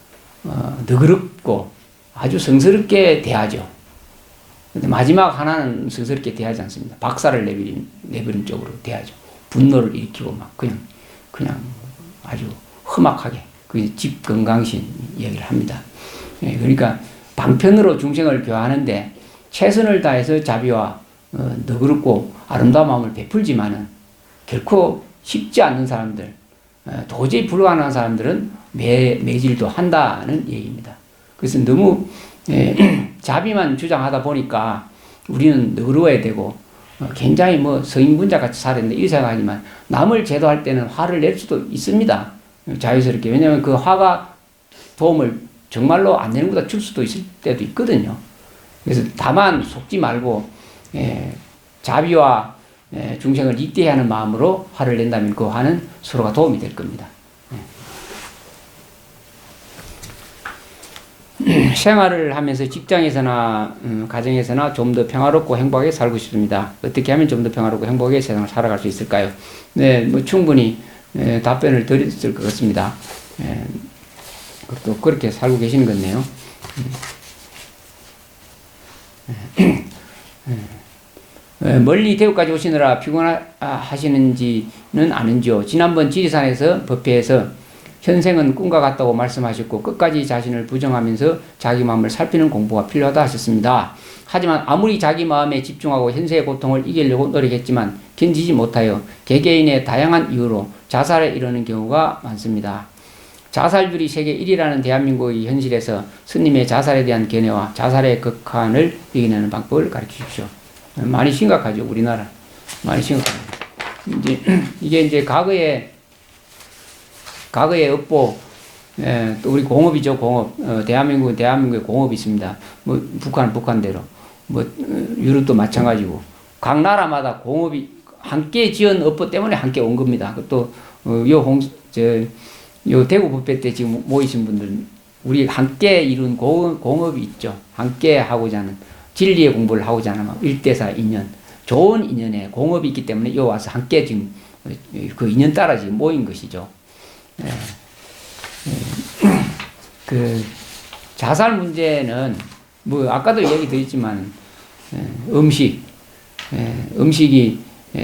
Speaker 1: 너그럽고 아주 성스럽게 대하죠. 근데 마지막 하나는 성스럽게 대하지 않습니다. 박살을 내버린 쪽으로 대하죠. 분노를 일으키고 막 그냥 아주 험악하게 그 집건강신 얘기를 합니다. 그러니까 방편으로 중생을 교화하는데 최선을 다해서 자비와 너그럽고 아름다운 마음을 베풀지만은 결코 쉽지 않는 사람들, 도저히 불가능한 사람들은 매질도 한다는 얘기입니다. 그래서 너무 자비만 주장하다 보니까 우리는 너그러워야 되고 굉장히 뭐 성인군자 같이 살아야 된다 이렇게 생각하지만 남을 제도할 때는 화를 낼 수도 있습니다. 자유스럽게. 왜냐하면 그 화가 도움을 정말로 안 내는 것보다 줄 수도 있을 때도 있거든요. 그래서 다만 속지 말고 자비와 중생을 이때해야 하는 마음으로 화를 낸다면 그 화는 서로가 도움이 될 겁니다. 생활을 하면서 직장에서나 가정에서나 좀 더 평화롭고 행복하게 살고 싶습니다. 어떻게 하면 좀 더 평화롭고 행복하게 세상을 살아갈 수 있을까요? 뭐 충분히 답변을 드렸을 것 같습니다. 또 그렇게 살고 계시는 거네요. 멀리 대구까지 오시느라 피곤하시는지는 아는지요. 지난번 지리산에서 법회에서 현생은 꿈과 같다고 말씀하셨고 끝까지 자신을 부정하면서 자기 마음을 살피는 공부가 필요하다 하셨습니다. 하지만 아무리 자기 마음에 집중하고 현세의 고통을 이기려고 노력했지만 견디지 못하여 개개인의 다양한 이유로 자살에 이르는 경우가 많습니다. 자살률이 세계 1위라는 대한민국의 현실에서 스님의 자살에 대한 견해와 자살의 극한을 이겨내는 방법을 가르치십시오. 많이 심각하죠, 우리나라. 많이 심각합니다. 이게 이제 과거에 업보, 또 우리 공업이죠, 공업. 대한민국은 대한민국의 공업이 있습니다. 뭐, 북한대로. 뭐, 유럽도 마찬가지고. 각 나라마다 공업이 함께 지은 업보 때문에 함께 온 겁니다. 또, 요 대구 법회 때 지금 모이신 분들, 우리 함께 이룬 공업이 있죠. 함께 하고자 하는, 진리의 공부를 하고자 하는 일대사 인연. 좋은 인연에 공업이 있기 때문에 요 와서 함께 지금 그 인연 따라 지금 모인 것이죠. 그 자살 문제는 뭐 아까도 얘기 드렸지만 음식이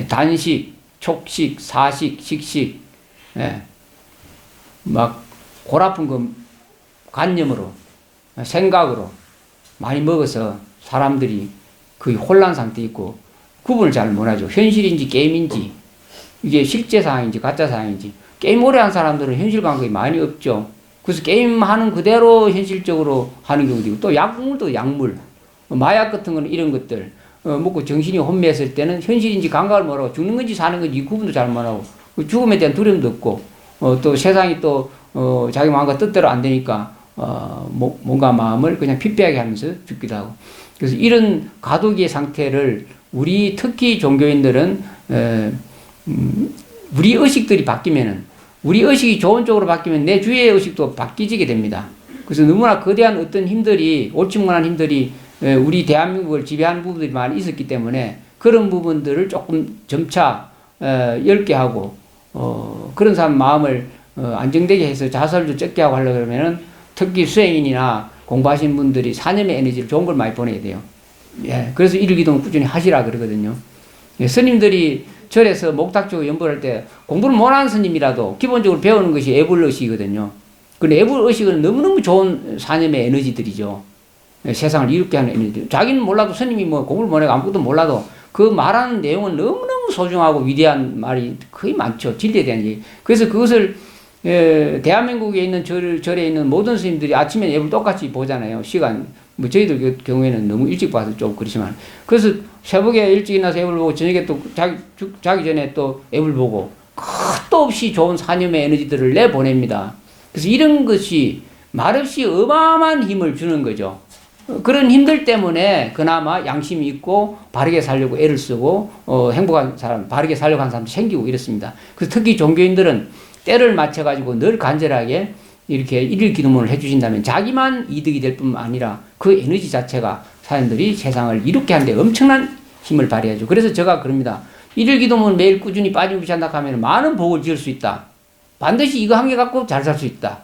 Speaker 1: 단식, 촉식, 사식, 식식 막 골아픈 거 관념으로 생각으로 많이 먹어서 사람들이 거의 혼란 상태에 있고 구분을 잘 못하죠. 현실인지 게임인지 이게 실제 상황인지 가짜 상황인지. 게임 오래 한 사람들은 현실 감각이 많이 없죠. 그래서 게임하는 그대로 현실적으로 하는 경우도 있고 또 약물도 약물 마약 같은 거는 이런 것들 먹고 정신이 혼미했을 때는 현실인지 감각을 모르고 죽는 건지 사는 건지 구분도 잘 못하고 죽음에 대한 두려움도 없고 또 세상이 또 자기 마음과 뜻대로 안 되니까 뭔가 마음을 그냥 피폐하게 하면서 죽기도 하고 그래서 이런 가도기의 상태를 우리 특히 종교인들은 우리 의식들이 바뀌면은 우리 의식이 좋은 쪽으로 바뀌면 내 주위의 의식도 바뀌지게 됩니다. 그래서 너무나 거대한 어떤 힘들이 올직만한 힘들이 우리 대한민국을 지배하는 부분들이 많이 있었기 때문에 그런 부분들을 조금 점차 엷게 하고 그런 사람 마음을 안정되게 해서 자살도 적게 하고 하려고 그러면은 특히 수행인이나 공부하신 분들이 사념의 에너지를 좋은 걸 많이 보내야 돼요. 예, 그래서 일기도는 꾸준히 하시라 그러거든요. 예, 스님들이 절에서 목탁주고 연보할 때 공부를 못하는 스님이라도 기본적으로 배우는 것이 애불의식이거든요. 근데 애불의식은 너무너무 좋은 사념의 에너지들이죠. 예, 세상을 이롭게 하는 에너지들. 자기는 몰라도 스님이 뭐 공부를 못하고 아무것도 몰라도 그 말하는 내용은 너무너무 소중하고 위대한 말이 거의 많죠. 진리에 대한 얘기. 그래서 그것을 대한민국에 있는 절에 있는 모든 스님들이 아침에 예불 똑같이 보잖아요. 시간. 뭐 저희들 경우에는 너무 일찍 봐서 좀 그렇지만. 그래서 새벽에 일찍 일어나서 예불 보고 저녁에 또 자기 전에 또 예불 보고 끝도 없이 좋은 사념의 에너지들을 내보냅니다. 그래서 이런 것이 말없이 어마어마한 힘을 주는 거죠. 그런 힘들 때문에 그나마 양심이 있고 바르게 살려고 애를 쓰고 행복한 사람, 바르게 살려고 하는 사람도 생기고 이렇습니다. 그래서 특히 종교인들은 때를 맞춰가지고 늘 간절하게 이렇게 일일 기도문을 해주신다면 자기만 이득이 될 뿐만 아니라 그 에너지 자체가 사람들이 세상을 이롭게 하는데 엄청난 힘을 발휘하죠. 그래서 제가 그럽니다. 일일 기도문 매일 꾸준히 빠짐없이 한다 하면 많은 복을 지을 수 있다. 반드시 이거 한 개 갖고 잘 살 수 있다.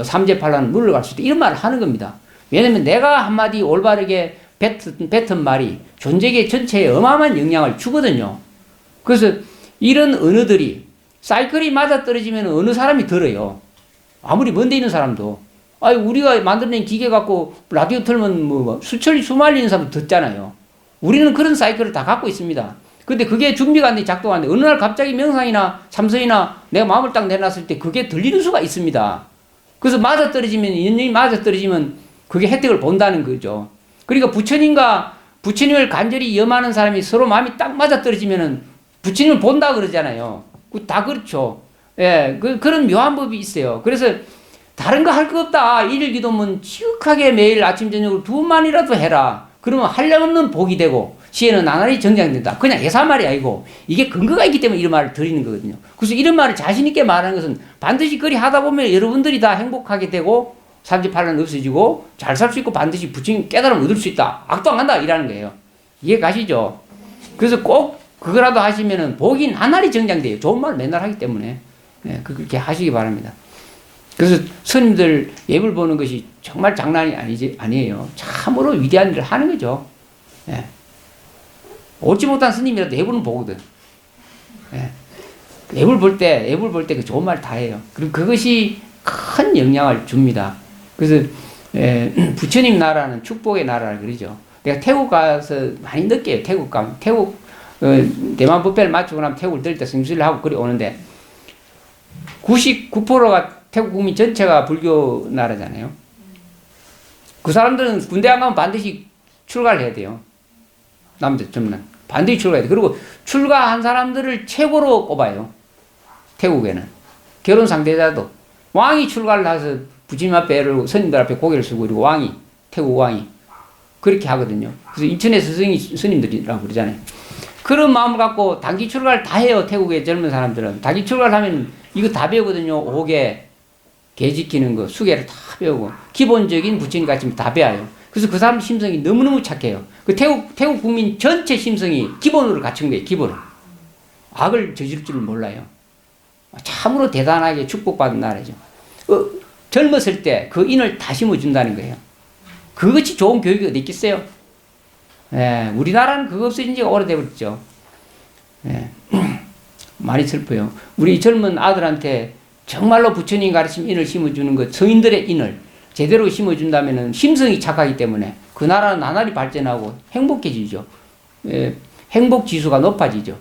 Speaker 1: 삼재팔라는 물러갈 수 있다. 이런 말을 하는 겁니다. 왜냐면 내가 한마디 올바르게 뱉은 말이 존재계 전체에 어마어마한 영향을 주거든요. 그래서 이런 언어들이 사이클이 맞아떨어지면 어느 사람이 들어요. 아무리 먼데 있는 사람도. 아니, 우리가 만들어낸 기계 갖고 라디오 틀면 뭐 수천리 수만리 있는 사람도 듣잖아요. 우리는 그런 사이클을 다 갖고 있습니다. 근데 그게 준비가 안 돼, 작동 안 돼. 어느 날 갑자기 명상이나 참선이나 내가 마음을 딱 내놨을 때 그게 들리는 수가 있습니다. 그래서 맞아떨어지면, 인연이 맞아떨어지면 그게 혜택을 본다는 거죠. 그러니까 부처님을 간절히 염하는 사람이 서로 마음이 딱 맞아떨어지면은 부처님을 본다 그러잖아요. 다 그렇죠. 예, 그런 묘한 법이 있어요. 그래서 다른 거 할 거 없다. 일일 기도문 지극하게 매일 아침 저녁으로 2번만이라도 해라. 그러면 한량없는 복이 되고 시에는 나날이 정장된다. 그냥 예사말이 아니고 이게 근거가 있기 때문에 이런 말을 드리는 거거든요. 그래서 이런 말을 자신 있게 말하는 것은 반드시 그리 하다 보면 여러분들이 다 행복하게 되고 삼재팔은 없어지고 잘 살 수 있고 반드시 부처님 깨달음을 얻을 수 있다. 악도 안 간다. 이라는 거예요. 이해 가시죠? 그래서 꼭 그거라도 하시면은 복이 나날이 정장돼요. 좋은 말 맨날 하기 때문에. 네, 그렇게 하시기 바랍니다. 그래서 스님들 예불 보는 것이 정말 장난이 아니에요. 참으로 위대한 일을 하는 거죠. 예. 옳지 못한 스님이라도 예불은 보거든. 예. 예불 볼 때 그 좋은 말 다 해요. 그리고 그것이 큰 영향을 줍니다. 그래서 부처님 나라는 축복의 나라라 그러죠. 내가 태국 가서 많이 느껴요. 태국 가면. 대만 법회를 마치고 나면 태국을 들을 때 성수를 하고 그리 오는데 99%가 태국 국민 전체가 불교 나라잖아요. 그 사람들은 군대 안 가면 반드시 출가를 해야 돼요. 남자 전문은 반드시 출가해야 돼. 그리고 출가한 사람들을 최고로 꼽아요. 태국에는 결혼 상대자도 왕이 출가를 해서 부처님 앞에 스님들 앞에 고개를 숙이고 그리고 왕이 태국 왕이 그렇게 하거든요. 그래서 인천의 스님들이라고 그러잖아요. 그런 마음을 갖고 단기 출가를 다 해요. 태국의 젊은 사람들은 단기 출가를 하면 이거 다 배우거든요. 오개, 개 지키는 거, 수계를 다 배우고 기본적인 부처님 가르침 다 배워요. 그래서 그 사람 심성이 너무너무 착해요. 그 태국 국민 전체 심성이 기본으로 갖춘 거예요. 기본으로. 악을 저지를 줄을 몰라요. 참으로 대단하게 축복받은 나라죠. 젊었을 때 그 인을 다 심어준다는 거예요. 그것이 좋은 교육이 어디 있겠어요? 예, 우리나라는 그거 없어진 지가 오래돼버렸죠. 예, 많이 슬퍼요. 우리 젊은 아들한테 정말로 부처님 가르침 인을 심어주는 것, 성인들의 인을 제대로 심어준다면 심성이 착하기 때문에 그 나라는 나날이 발전하고 행복해지죠. 예, 행복 지수가 높아지죠.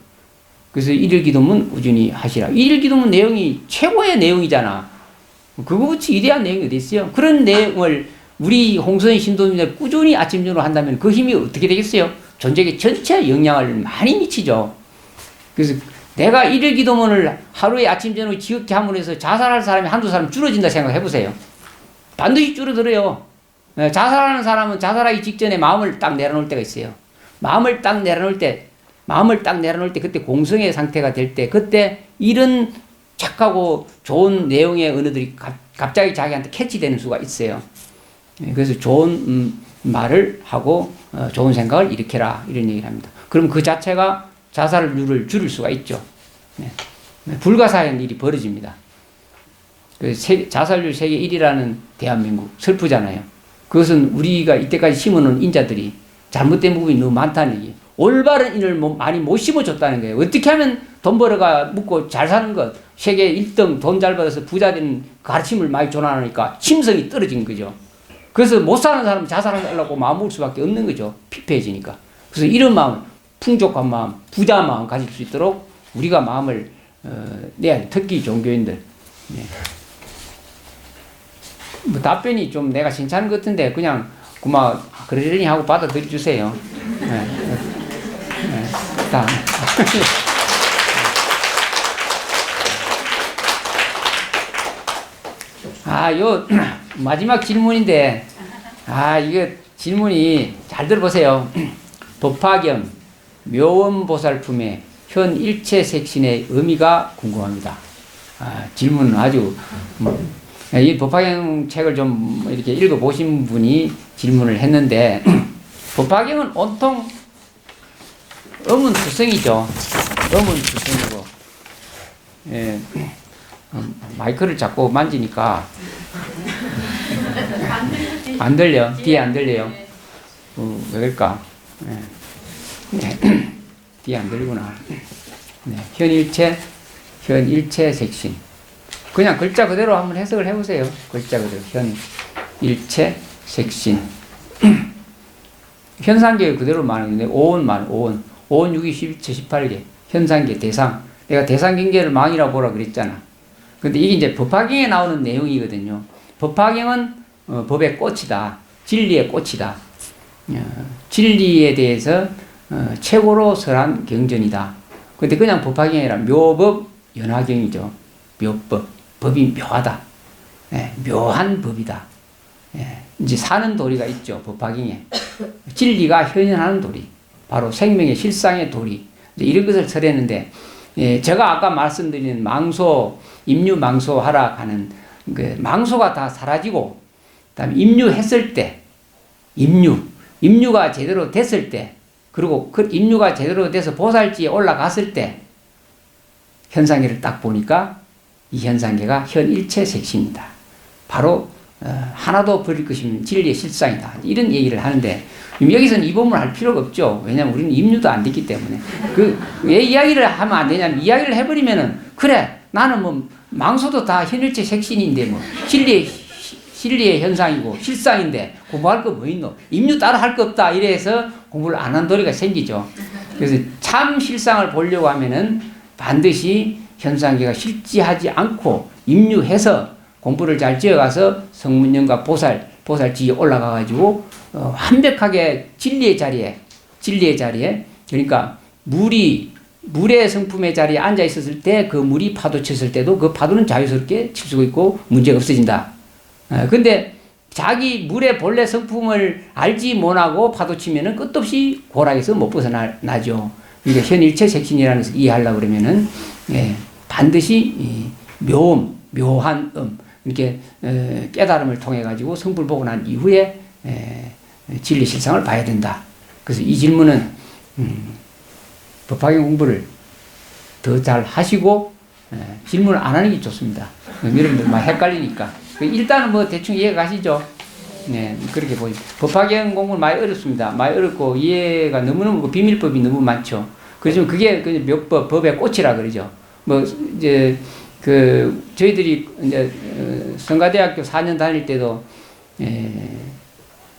Speaker 1: 그래서 일일 기도문 꾸준히 하시라. 일일 기도문 내용이 최고의 내용이잖아. 그거같이 위대한 내용이 어디 있어요? 그런 내용을 우리 홍선희 신도님들 꾸준히 아침 저녁으로 한다면 그 힘이 어떻게 되겠어요? 존재계 전체에 영향을 많이 미치죠. 그래서 내가 일일 기도문을 하루에 아침 저녁 지극히 함으로 해서 자살할 사람이 한두 사람 줄어진다 생각해 보세요. 반드시 줄어들어요. 자살하는 사람은 자살하기 직전에 마음을 딱 내려놓을 때가 있어요. 마음을 딱 내려놓을 때 그때 공성의 상태가 될 때, 그때 이런 착하고 좋은 내용의 언어들이 갑자기 자기한테 캐치되는 수가 있어요. 그래서 좋은 말을 하고 좋은 생각을 일으켜라, 이런 얘기를 합니다. 그럼 그 자체가 자살률을 줄일 수가 있죠. 불가사의한 일이 벌어집니다. 자살률 세계 1위라는 대한민국, 슬프잖아요. 그것은 우리가 이때까지 심어놓은 인자들이 잘못된 부분이 너무 많다는 얘기예요. 올바른 인을 많이 못 심어줬다는 거예요. 어떻게 하면 돈 벌어가 묻고 잘 사는 것, 세계 1등 돈 잘 벌어서 부자 되는 가르침을 많이 전하니까 심성이 떨어진 거죠. 그래서 못 사는 사람은 자살하려고 마음먹을 수밖에 없는 거죠. 피폐해지니까. 그래서 이런 마음, 풍족한 마음, 부자 마음 가질 수 있도록 우리가 마음을 내야 돼. 특히 종교인들. 네. 뭐 답변이 좀 내가 신찮은 것 같은데 그냥 그만 그러려니 하고 받아들여 주세요. 네. 다음. 요 마지막 질문인데, 이게 질문이 잘 들어보세요. 법화경 묘원보살품의 현 일체 색신의 의미가 궁금합니다. 질문은 아주 이 법화경 책을 좀 이렇게 읽어보신 분이 질문을 했는데, 법화경은 온통 어문투성이죠. 어문투성이고, 예, 마이크를 자꾸 만지니까 안 들려. 뒤에 안 들려요. 왜 그럴까? 뒤에 안 들리구나. 현일체 색신. 그냥 글자 그대로 한번 해석을 해보세요. 글자 그대로. 현일체 색신. 현상계 그대로 말하는데, 오온 6이 12체 18개. 현상계, 대상. 내가 대상경계를 망이라고 보라 그랬잖아. 근데 이게 이제 법화경에 나오는 내용이거든요. 법화경은 법의 꽃이다. 진리의 꽃이다. 진리에 대해서 최고로 설한 경전이다. 근데 그냥 법화경이 아니라 묘법 연화경이죠. 묘법. 법이 묘하다. 묘한 법이다. 이제 사는 도리가 있죠. 법화경에. 진리가 현현하는 도리. 바로 생명의 실상의 도리. 이런 것을 설했는데, 제가 아까 말씀드린 망소, 임류 망소 하라 하는 그 망소가 다 사라지고, 그다음에 임류했을 때, 임류가 제대로 됐을 때, 그리고 그 임류가 제대로 돼서 보살지에 올라갔을 때, 현상계를 딱 보니까 이 현상계가 현일체 색신이다. 바로 하나도 버릴 것이 없는 진리의 실상이다. 이런 얘기를 하는데, 여기서는 이 부분을 할 필요가 없죠. 왜냐하면 우리는 임류도 안 됐기 때문에. 왜 이야기를 하면 안 되냐면, 이야기를 해버리면은, 그래, 나는 뭐, 망소도 다 현일체 색신인데, 뭐, 진리의 현상이고, 실상인데, 공부할 거 뭐 있노? 임류 따로 할 거 없다. 이래서 공부를 안 한 도리가 생기죠. 그래서 참 실상을 보려고 하면은, 반드시 현상계가 실지하지 않고, 임류해서 공부를 잘 지어가서 성문연과 보살지에 올라가가지고, 완벽하게 진리의 자리에, 그러니까 물의 성품의 자리에 앉아 있었을 때 그 물이 파도 쳤을 때도 그 파도는 자유스럽게 칠 수 있고 문제가 없어진다. 근데 자기 물의 본래 성품을 알지 못하고 파도 치면은 끝없이 고락에서 못 벗어나죠. 그러니까 현일체 색신이라는 것을 이해하려고 그러면은, 반드시 묘한 이렇게 깨달음을 통해 가지고 성불 보고 난 이후에 진리 실상을 봐야 된다. 그래서 이 질문은 법화경 공부를 더 잘 하시고 질문을 안 하는 게 좋습니다. 여러분들 많이 헷갈리니까. 일단은 뭐 대충 이해가 가시죠? 네, 그렇게 보입니다. 법화경 공부는 많이 어렵습니다. 많이 어렵고 이해가 너무너무 비밀법이 너무 많죠. 그래서 그게 묘법, 법의 꽃이라 그러죠. 뭐 이제 저희들이 이제 성가대학교 4년 다닐 때도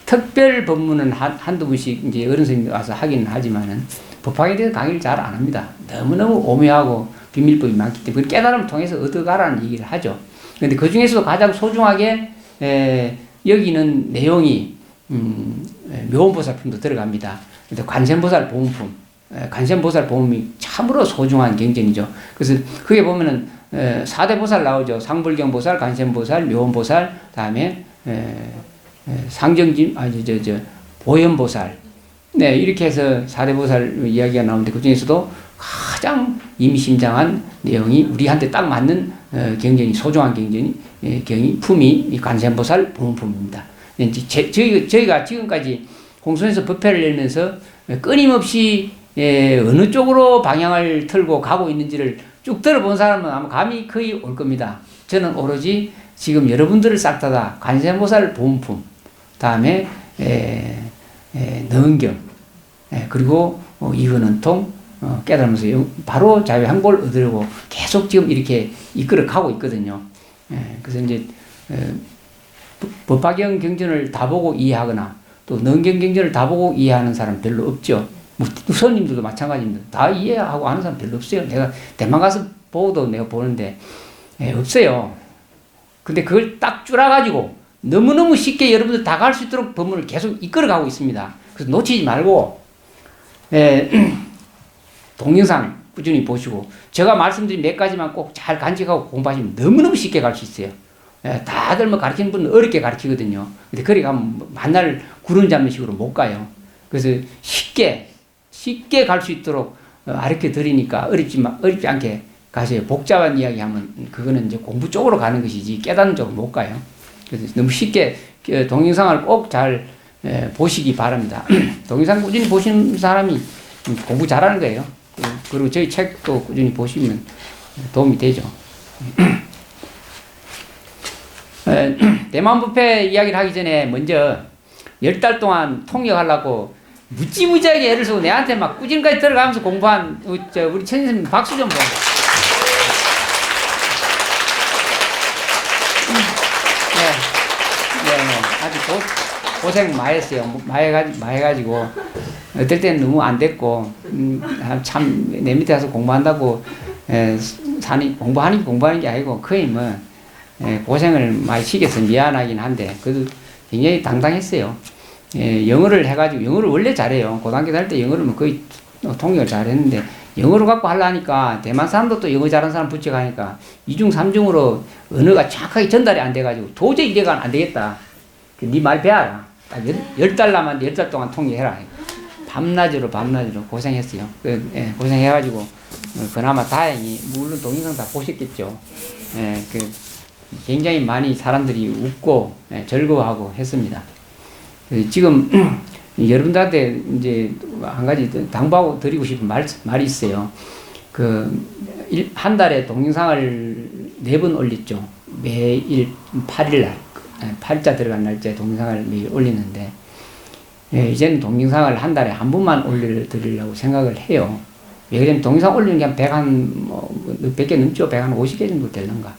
Speaker 1: 특별 법문은 한두 분씩 이제 어른 선생님이 와서 하기는 하지만은 법화경에 대해서 강의를 잘 안 합니다. 너무너무 오묘하고 비밀법이 많기 때문에 깨달음을 통해서 얻어가라는 얘기를 하죠. 그런데 그 중에서도 가장 소중하게 여기는 내용이 묘원보살품도 들어갑니다. 관세음보살 보훈품, 관세음보살 보훈이 참으로 소중한 경전이죠. 그래서 그게 보면은 4대 보살 나오죠. 상불경보살, 관세음보살, 묘원보살, 다음에 상정진, 보현보살. 네, 이렇게 해서 4대 보살 이야기가 나오는데 그 중에서도 가장 임심장한 내용이 우리한테 딱 맞는 경전이, 소중한 경전이, 품이 이 관세음보살 보훈품입니다. 저희가 지금까지 공손에서 법회를 열면서 끊임없이 어느 쪽으로 방향을 틀고 가고 있는지를 쭉 들어본 사람은 아마 감이 거의 올 겁니다. 저는 오로지 지금 여러분들을 싹 다 관세음보살 보훈품, 다음에 능경, 그리고 이근원통 깨달으면서 바로 자유행복을 얻으려고 계속 지금 이렇게 이끌어 가고 있거든요. 그래서 이제 법화경 경전을 다 보고 이해하거나 또 능경 경전을 다 보고 이해하는 사람 별로 없죠. 뭐 스님들도 마찬가지입니다. 다 이해하고 아는 사람 별로 없어요. 내가 대만 가서 보고도 내가 보는데 없어요. 근데 그걸 딱 줄여가지고 너무너무 쉽게 여러분들 다 갈 수 있도록 법문을 계속 이끌어가고 있습니다. 그래서 놓치지 말고 동영상 꾸준히 보시고 제가 말씀드린 몇 가지만 꼭 잘 간직하고 공부하시면 너무너무 쉽게 갈 수 있어요. 다들 뭐 가르치는 분은 어렵게 가르치거든요. 근데 거기 가면 만날 구른 잡는식으로 못 가요. 그래서 쉽게 갈 수 있도록 가르쳐 드리니까 어렵지 않게 가세요. 복잡한 이야기 하면 그거는 이제 공부 쪽으로 가는 것이지 깨닫는 쪽으로 못 가요. 그래서 너무 쉽게 동영상을 꼭 잘 보시기 바랍니다. 동영상 꾸준히 보시는 사람이 공부 잘하는 거예요. 그리고 저희 책도 꾸준히 보시면 도움이 되죠. 대만법회 이야기를 하기 전에 먼저 10달 동안 통역하려고 무지무지하게 애를 쓰고 내한테 막 꾸준까지 들어가면서 공부한 우리 천선생님 박수 좀 보세요. 아주 고생 많이 했어요. 많이 해가지고 어떨 때는 너무 안 됐고 참 내 밑에 와서 공부한다고 공부하는 게 아니고 거의 뭐 고생을 많이 시켜서 미안하긴 한데 그래도 굉장히 당당했어요. 영어를 해가지고 영어를 원래 잘해요. 고등학교 다닐 때 영어를 뭐 거의 통역을 잘했는데 영어로 갖고 하려니까 대만 사람도 또 영어 잘하는 사람 붙여가니까 2중 3중으로 언어가 정확하게 전달이 안 돼가지고 도저히 이래가 안 되겠다. 네 말 배워라. 딱 10달 남았는데 10달 동안 통역해라. 밤낮으로 고생했어요. 고생해가지고 그나마 다행히 물론 동영상 다 보셨겠죠. 굉장히 많이 사람들이 웃고 즐거워하고 했습니다. 지금 여러분들한테 이제 한 가지 당부하고 드리고 싶은 말이 있어요. 한 달에 동영상을 4번 올렸죠. 매일 8일날 8자 들어간 날짜에 동영상을 매일 올리는데 이제는 동영상을 한 달에 한 번만 올려드리려고 생각을 해요. 왜 그러냐면 동영상 올리는 게 한 100개 넘죠. 150개 정도 되는가.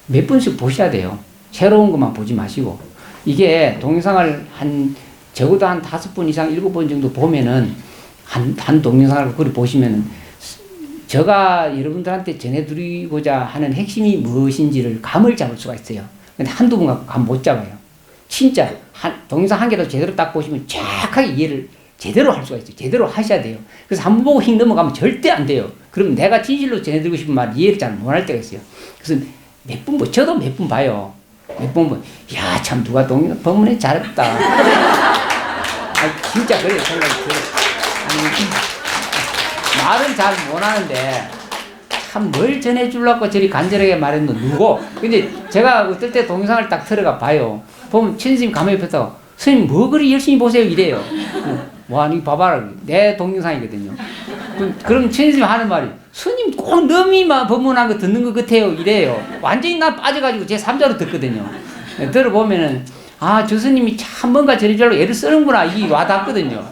Speaker 1: 몇 번씩 보셔야 돼요. 새로운 것만 보지 마시고. 이게 동영상을 적어도 한 5번 이상 7번 정도 보면은 한 동영상을 그걸 보시면은 제가 여러분들한테 전해드리고자 하는 핵심이 무엇인지를 감을 잡을 수가 있어요. 근데 한두 번 갖고 감 못 잡아요. 진짜 동영상 한 개도 제대로 딱 보시면 정확하게 이해를 제대로 할 수가 있어요. 제대로 하셔야 돼요. 그래서 한 번 보고 휙 넘어가면 절대 안 돼요. 그럼 내가 진실로 전해드리고 싶은 말 이해를 잘 못할 때가 있어요. 그래서 저도 몇 번 봐요. 몇 번 보면, 야, 참, 누가 법문에 잘했다. 진짜 그래요, 생각이 들어요. 말은 잘 못하는데, 참, 뭘 전해주려고 저리 간절하게 말했노, 누구? 근데 제가 어떨 때 동영상을 딱 들어가 봐요. 보면, 천스님 가만히 폈다고, 스님, 뭐 그리 열심히 보세요, 이래요. 와, 니 봐봐라. 내 동영상이거든요. 그럼 천스님 하는 말이, 스님 꼭 너미만 법문한 거 듣는 것 같아요. 이래요. 완전히 나 빠져가지고 제 3자로 듣거든요. 들어보면은, 아, 저 스님이 참 뭔가 전해주려고 애를 쓰는구나. 이게 와닿거든요.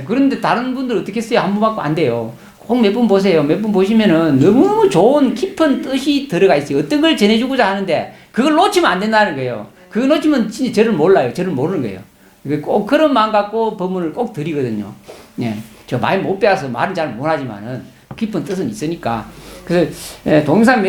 Speaker 1: 그런데 다른 분들 어떻게 써요? 한 번밖에 안 돼요. 꼭 몇 번 보세요. 몇 번 보시면은 너무너무 좋은 깊은 뜻이 들어가 있어요. 어떤 걸 전해주고자 하는데, 그걸 놓치면 안 된다는 거예요. 그거 놓치면 진짜 저를 몰라요. 저를 모르는 거예요. 꼭 그런 마음 갖고 법문을 꼭 드리거든요. 저 많이 못 배워서 말은 잘 못하지만은 깊은 뜻은 있으니까. 그래서 동영상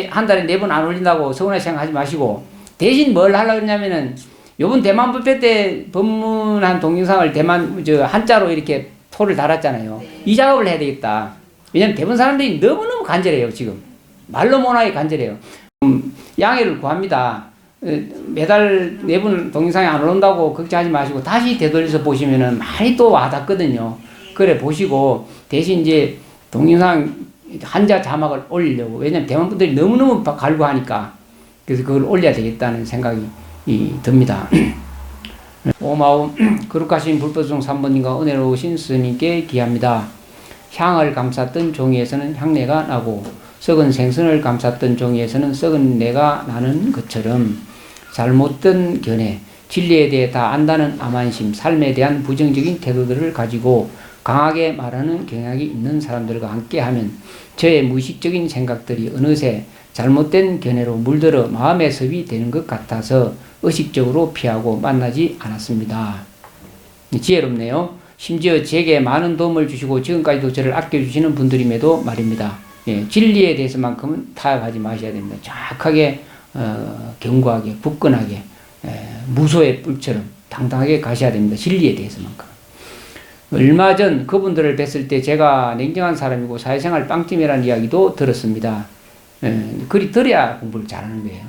Speaker 1: 한 달에 4번 안 올린다고 서운하게 생각하지 마시고 대신 뭘 하려고 그러냐면은 요번 대만 불패 때 법문한 동영상을 대만 한자로 이렇게 토를 달았잖아요. 이 작업을 해야 되겠다. 왜냐면 대부분 사람들이 너무너무 간절해요. 지금 말로 못하게 간절해요. 양해를 구합니다. 매달 4분 동영상이 안 올라온다고 걱정하지 마시고 다시 되돌려서 보시면은 많이 또 와닿거든요. 그래 보시고 대신 이제 동영상 한자 자막을 올리려고. 왜냐면 대만 분들이 너무너무 갈구하니까. 그래서 그걸 올려야 되겠다는 생각이 듭니다. 오마움 거룩하신 불법성 3번님과 은혜로우신 스님께 기합니다. 향을 감쌌던 종이에서는 향내가 나고 썩은 생선을 감쌌던 종이에서는 썩은 내가 나는 것처럼 잘못된 견해, 진리에 대해 다 안다는 암안심, 삶에 대한 부정적인 태도들을 가지고 강하게 말하는 경향이 있는 사람들과 함께하면 저의 무의식적인 생각들이 어느새 잘못된 견해로 물들어 마음의 섭이 되는 것 같아서 의식적으로 피하고 만나지 않았습니다. 지혜롭네요. 심지어 제게 많은 도움을 주시고 지금까지도 저를 아껴주시는 분들임에도 말입니다. 예, 진리에 대해서만큼은 타협하지 마셔야 됩니다. 정확하게 견고하게 굳건하게 무소의 뿔처럼 당당하게 가셔야 됩니다. 진리에 대해서만큼. 얼마 전 그분들을 뵀을 때 제가 냉정한 사람이고 사회생활 빵점이라는 이야기도 들었습니다. 그리 들어야 공부를 잘하는 거예요.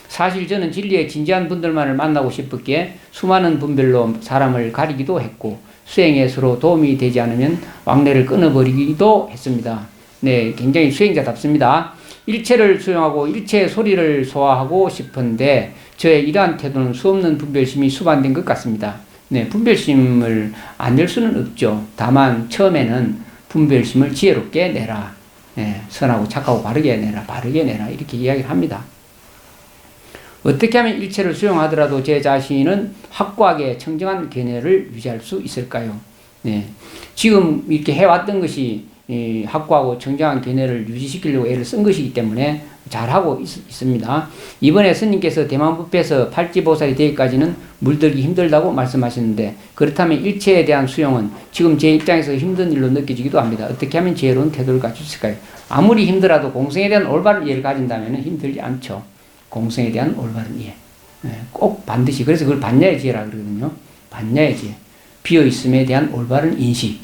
Speaker 1: 사실 저는 진리의 진지한 분들만을 만나고 싶었기에 수많은 분별로 사람을 가리기도 했고 수행에 서로 도움이 되지 않으면 왕래를 끊어버리기도 했습니다. 네, 굉장히 수행자답습니다. 일체를 수용하고 일체의 소리를 소화하고 싶은데 저의 이러한 태도는 수없는 분별심이 수반된 것 같습니다. 네, 분별심을 안 낼 수는 없죠. 다만 처음에는 분별심을 지혜롭게 내라. 네, 선하고 착하고 바르게 내라. 바르게 내라. 이렇게 이야기를 합니다. 어떻게 하면 일체를 수용하더라도 제 자신은 확고하게 청정한 견해를 유지할 수 있을까요? 네, 지금 이렇게 해왔던 것이 확고하고 청정한 견해를 유지시키려고 애를 쓴 것이기 때문에 잘하고 있습니다. 이번에 스님께서 대만법회에서 팔찌보살이 되기까지는 물들기 힘들다고 말씀하셨는데 그렇다면 일체에 대한 수용은 지금 제 입장에서 힘든 일로 느껴지기도 합니다. 어떻게 하면 지혜로운 태도를 가질 수 있을까요? 아무리 힘들어도 공성에 대한 올바른 이해를 가진다면 힘들지 않죠. 공성에 대한 올바른 이해. 꼭 반드시. 그래서 그걸 반야의 지혜라 그러거든요. 반야의 지혜. 비어있음에 대한 올바른 인식.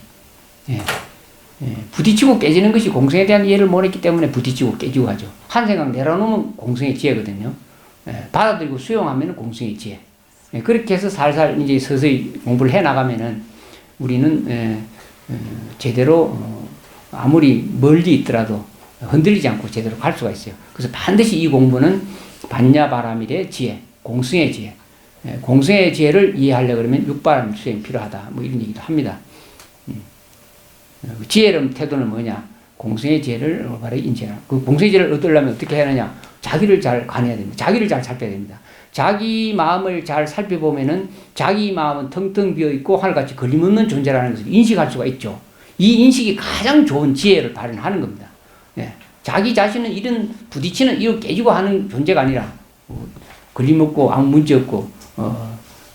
Speaker 1: 부딪히고 깨지는 것이 공성에 대한 이해를 못했기 때문에 부딪히고 깨지고 하죠. 한 생각 내려놓으면 공성의 지혜거든요. 받아들이고 수용하면 공성의 지혜. 그렇게 해서 살살 이제 서서히 공부를 해 나가면은 우리는 제대로 아무리 멀리 있더라도 흔들리지 않고 제대로 갈 수가 있어요. 그래서 반드시 이 공부는 반야바라밀의 지혜, 공성의 지혜. 공성의 지혜를 이해하려고 그러면 육바람 수행 필요하다. 뭐 이런 얘기도 합니다. 지혜로운 태도는 뭐냐? 공성의 지혜를 올바르게 인지하라. 그 공성의 지혜를 얻으려면 어떻게 해야 하느냐? 자기를 잘 관해야 됩니다. 자기를 잘 살펴야 됩니다. 자기 마음을 잘 살펴보면은 자기 마음은 텅텅 비어있고 하늘같이 걸림없는 존재라는 것을 인식할 수가 있죠. 이 인식이 가장 좋은 지혜를 발현하는 겁니다. 자기 자신은 이런 부딪히는 이런 깨지고 하는 존재가 아니라 걸림없고 아무 문제 없고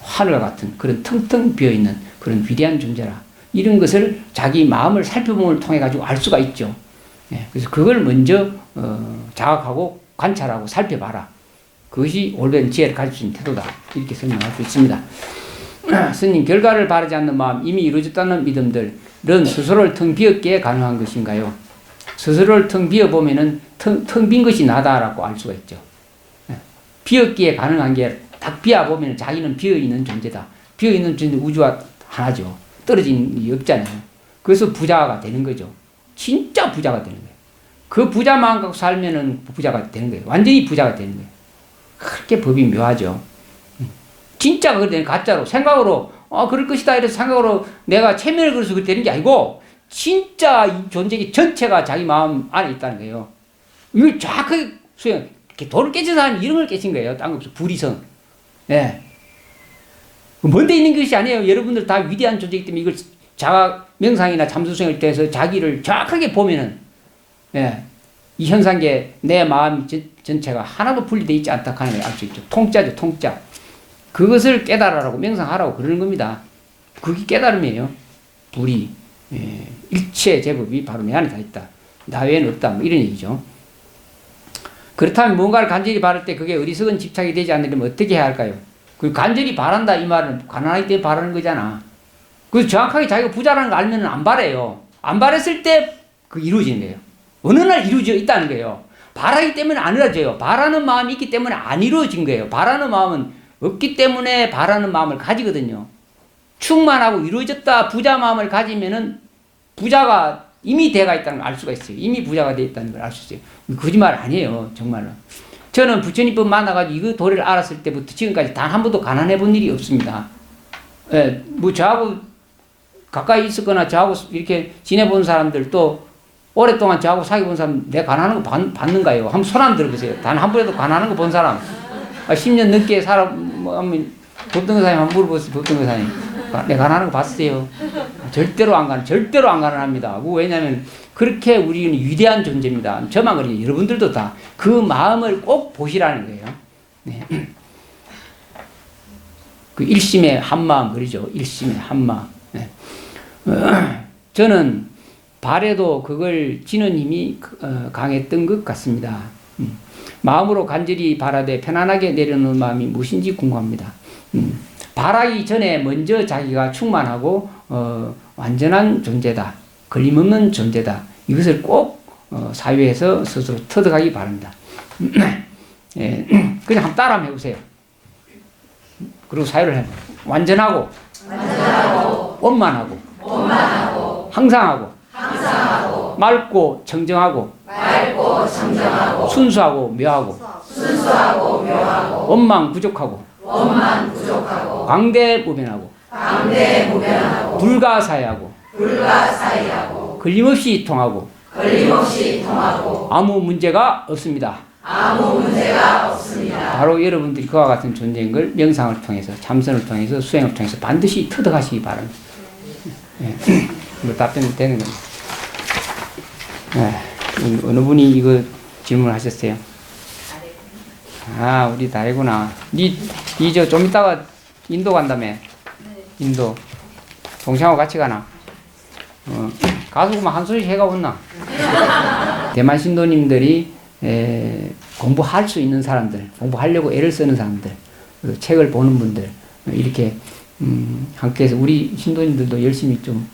Speaker 1: 하늘과 같은 그런 텅텅 비어있는 그런 위대한 존재라. 이런 것을 자기 마음을 살펴봄을 통해 가지고 알 수가 있죠. 그래서 그걸 먼저 자각하고 관찰하고 살펴봐라. 그것이 올바른 지혜를 가질 수 있는 태도다. 이렇게 설명할 수 있습니다. 스님, 결과를 바라지 않는 마음, 이미 이루어졌다는 믿음들은 스스로를 텅 비었기에 가능한 것인가요? 스스로를 텅 비어보면은 텅 빈 것이 나다라고 알 수가 있죠. 비었기에 가능한 게 딱 비어보면 자기는 비어있는 존재다. 비어있는 존재 우주와 하나죠. 떨어진 일이 없잖아요. 그래서 부자가 되는 거죠. 진짜 부자가 되는 거예요. 그 부자만 갖고 살면은 부자가 되는 거예요. 완전히 부자가 되는 거예요. 그렇게 법이 묘하죠. 진짜가 그렇게 되는 가짜로 생각으로 그럴 것이다 이래서 생각으로 내가 체면을 그려서 그렇게 되는 게 아니고 진짜 이 존재기 전체가 자기 마음 안에 있다는 거예요. 이걸 정확하게 수행, 이렇게 돌을 깨쳐서 하는 이런 걸 깨친 거예요. 딴 거 없어. 불이성. 예. 먼데 있는 것이 아니에요. 여러분들 다 위대한 존재이기 때문에 이걸 자각 명상이나 잠수수행을 통해서 자기를 정확하게 보면은, 이 현상계 내 마음 전체가 하나도 분리되어 있지 않다 하는 걸 알 수 있죠. 통짜죠, 통짜. 그것을 깨달으라고 명상하라고 그러는 겁니다. 그게 깨달음이에요. 우리 일체 제법이 바로 내 안에 다 있다. 나 외에는 없다. 뭐 이런 얘기죠. 그렇다면 뭔가를 간절히 바랄 때 그게 어리석은 집착이 되지 않으려면 어떻게 해야 할까요? 그 간절히 바란다 이 말은 가난하기 때문에 바라는 거잖아. 그래서 정확하게 자기가 부자라는 거 알면 안 바래요. 안 바랬을 때 그 이루어지는 거예요. 어느 날 이루어져 있다는 거예요. 바라기 때문에 안 이루어져요. 바라는 마음이 있기 때문에 안 이루어진 거예요. 바라는 마음은 없기 때문에 바라는 마음을 가지거든요. 충만하고 이루어졌다 부자 마음을 가지면은 부자가 이미 돼가 있다는 걸 알 수가 있어요. 이미 부자가 돼 있다는 걸 알 수 있어요. 거짓말 아니에요. 정말로. 저는 부처님법 만나가지고 이 도리를 알았을 때부터 지금까지 단 한 번도 가난해 본 일이 없습니다. 예, 뭐 저하고 가까이 있었거나 저하고 이렇게 지내본 사람들 또 오랫동안 저하고 사귀어본 사람 내가 가난한 거 봤는가요? 한번 손 한번 들어보세요. 단 한 번에도 가난한 거 본 사람. 10년 넘게 법등사님 한번 물어보세요. 법등사님. 내가 가난한 거 봤어요. 절대로 안 가난합니다. 왜냐하면 그렇게 우리는 위대한 존재입니다. 저만 그러니 여러분들도 다 그 마음을 꼭 보시라는 거예요. 네. 그 일심의 한 마음 그러죠. 일심의 한 마음. 네. 저는 발에도 그걸 지는 힘이 강했던 것 같습니다. 마음으로 간절히 바라되 편안하게 내려놓는 마음이 무엇인지 궁금합니다. 바라기 전에 먼저 자기가 충만하고 완전한 존재다. 걸림없는 존재다. 이것을 꼭 사유에서 스스로 터득하기 바랍니다. 예, 그냥 한번 따라 한번 해보세요. 그리고 사유를 해요. 완전하고 원만하고 항상하고 맑고 청정하고 순수하고 묘하고 원망 부족하고 광대무변하고 불가사의하고 걸림없이 통하고 아무 문제가 없습니다. 바로 여러분들이 그와 같은 존재인 걸 명상을 통해서 참선을 통해서 수행을 통해서 반드시 터득하시기 바랍니다. 예. 뭐 답변 되는 겁니다. 예. 어느 분이 이거 질문하셨어요? 아, 우리 다혜구나. 저 좀 이따가 인도 간다며? 인도. 동생하고 같이 가나? 가수구만 한 소식 해가 온나? 대만 신도님들이 공부할 수 있는 사람들, 공부하려고 애를 쓰는 사람들, 책을 보는 분들, 이렇게, 함께해서 우리 신도님들도 열심히 좀,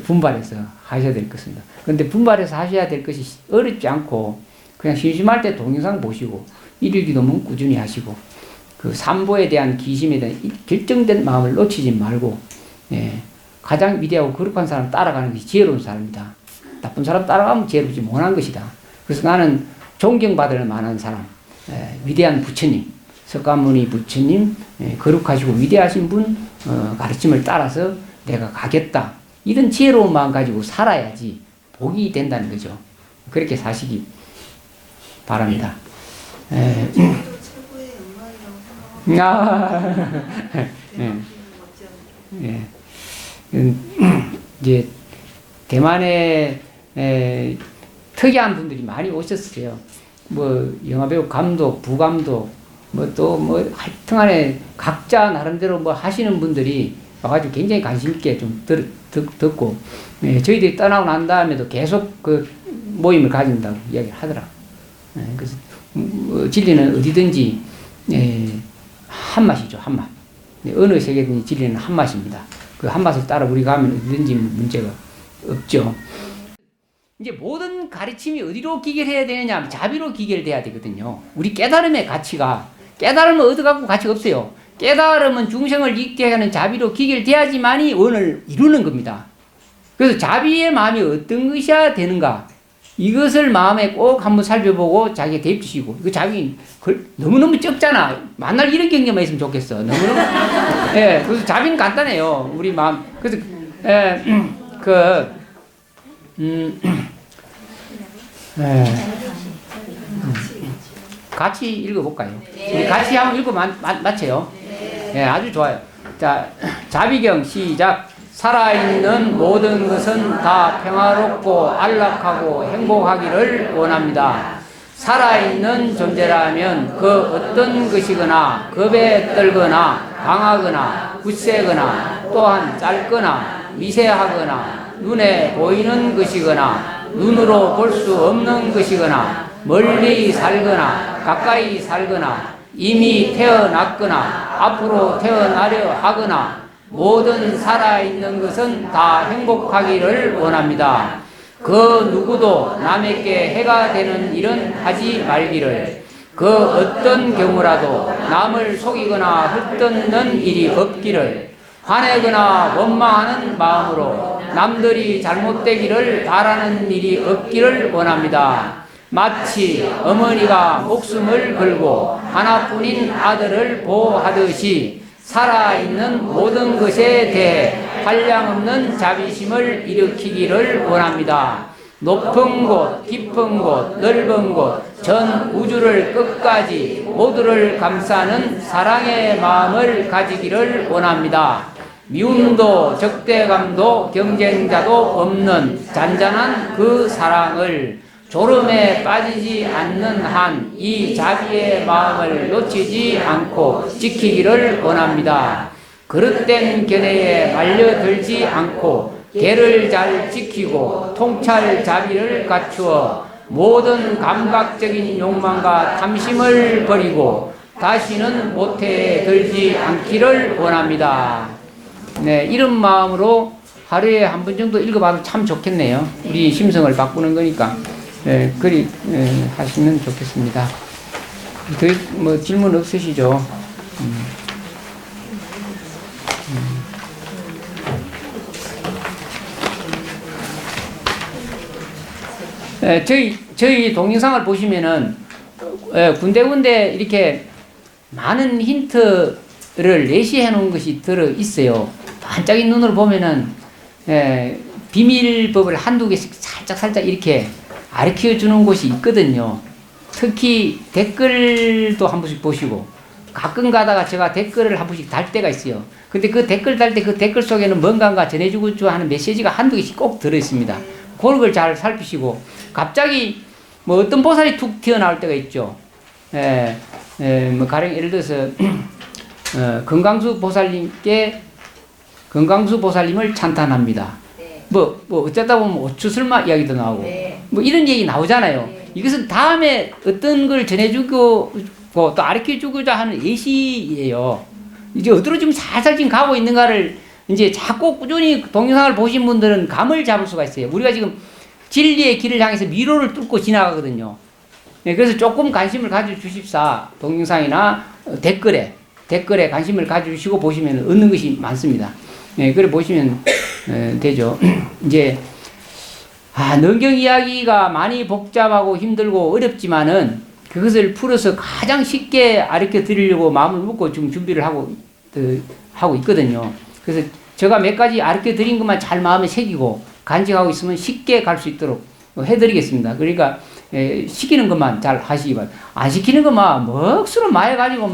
Speaker 1: 분발해서 하셔야 될 것입니다. 그런데 분발해서 하셔야 될 것이 어렵지 않고, 그냥 심심할 때 동영상 보시고, 일일기도문 꾸준히 하시고, 그 삼보에 대한 기심에 대한 결정된 마음을 놓치지 말고, 가장 위대하고 거룩한 사람 따라가는 것이 지혜로운 사람이다. 나쁜 사람 따라가면 지혜롭지 못한 것이다. 그래서 나는 존경받을 만한 사람, 위대한 부처님, 석가모니 부처님, 거룩하시고 위대하신 분 가르침을 따라서 내가 가겠다. 이런 지혜로운 마음 가지고 살아야지 복이 된다는 거죠. 그렇게 사시기 바랍니다. 이제 대만에 특이한 분들이 많이 오셨어요. 뭐 영화배우 감독, 부감독, 하여튼간에 각자 나름대로 뭐 하시는 분들이 와가지고 굉장히 관심 있게 좀 듣고, 저희들이 떠나고 난 다음에도 계속 그 모임을 가진다고 이야기를 하더라고요. 그래서 진리는 어디든지 한 맛이죠, 한 맛. 어느 세계든지 진리는 한 맛입니다. 그 한 맛을 따라 우리가 하면 어디든지 문제가 없죠. 이제 모든 가르침이 어디로 기결해야 되느냐? 자비로 기결돼야 되거든요. 우리 깨달음의 가치가, 깨달음을 얻어갖고 가치가 없어요. 깨달음은 중생을 있게 하는 자비로 기결돼야지만이 원을 이루는 겁니다. 그래서 자비의 마음이 어떤 것이야 되는가? 이것을 마음에 꼭 한번 살펴보고 자기가 대입주시고, 이거 자기 너무너무 적잖아. 만날 이런 경험만 있으면 좋겠어. 너무너무. 그래서 자비는 간단해요. 우리 마음. 그래서, 같이 읽어볼까요? 우리 같이 한번 읽고 맞춰요. 아주 좋아요. 자, 자비경 시작. 살아있는 모든 것은 다 평화롭고 안락하고 행복하기를 원합니다. 살아있는 존재라면 그 어떤 것이거나 겁에 떨거나 강하거나 굳세거나 또한 짧거나 미세하거나 눈에 보이는 것이거나 눈으로 볼 수 없는 것이거나 멀리 살거나 가까이 살거나 이미 태어났거나 앞으로 태어나려 하거나 모든 살아있는 것은 다 행복하기를 원합니다. 그 누구도 남에게 해가 되는 일은 하지 말기를, 그 어떤 경우라도 남을 속이거나 헐뜯는 일이 없기를, 화내거나 원망하는 마음으로 남들이 잘못되기를 바라는 일이 없기를 원합니다. 마치 어머니가 목숨을 걸고 하나뿐인 아들을 보호하듯이 살아있는 모든 것에 대해 한량없는 자비심을 일으키기를 원합니다. 높은 곳, 깊은 곳, 넓은 곳, 전 우주를 끝까지 모두를 감싸는 사랑의 마음을 가지기를 원합니다. 미움도 적대감도 경쟁자도 없는 잔잔한 그 사랑을 졸음에 빠지지 않는 한 이 자비의 마음을 놓치지 않고 지키기를 원합니다. 그릇된 견해에 말려들지 않고 계를 잘 지키고 통찰 자비를 갖추어 모든 감각적인 욕망과 탐심을 버리고 다시는 모태에 들지 않기를 원합니다. 네, 이런 마음으로 하루에 한 번 정도 읽어봐도 참 좋겠네요. 우리 심성을 바꾸는 거니까. 네, 그리 하시면 좋겠습니다. 뭐 질문 없으시죠? 저희 동영상을 보시면은 군데군데 이렇게 많은 힌트를 예시해 놓은 것이 들어 있어요. 반짝인 눈으로 보면은 비밀법을 한두 개씩 살짝 이렇게 가르쳐 주는 곳이 있거든요. 특히 댓글도 한 번씩 보시고, 가끔 가다가 제가 댓글을 한 번씩 달 때가 있어요. 근데 그 댓글 달 때 그 댓글 속에는 뭔가 전해주고 하는 메시지가 한두 개씩 꼭 들어 있습니다. 그런 걸 잘 살피시고, 갑자기 뭐 어떤 보살이 툭 튀어나올 때가 있죠. 뭐 가령 예를 들어서 건강수 보살님을 찬탄합니다. 뭐 어쩌다 보면 오추설마 이야기도 나오고, 뭐 이런 얘기 나오잖아요. 이것은 다음에 어떤 걸 전해주고 또 가르쳐주고자 하는 예시예요. 이제 어디로 지금 살살 지금 가고 있는가를 이제 자꾸 꾸준히 동영상을 보신 분들은 감을 잡을 수가 있어요. 우리가 지금 진리의 길을 향해서 미로를 뚫고 지나가거든요. 그래서 조금 관심을 가져주십사. 동영상이나 댓글에 관심을 가져주시고 보시면 얻는 것이 많습니다. 그래 보시면 되죠. 이제 능경 이야기가 많이 복잡하고 힘들고 어렵지만은 그것을 풀어서 가장 쉽게 가르쳐 드리려고 마음을 먹고 지금 준비를 하고 있거든요. 그래서 제가 몇 가지 가르쳐 드린 것만 잘 마음에 새기고 간직하고 있으면 쉽게 갈 수 있도록 해드리겠습니다. 그러니까 시키는 것만 잘 하시기 바랍니다. 안 시키는 것만 먹수로 마해가지고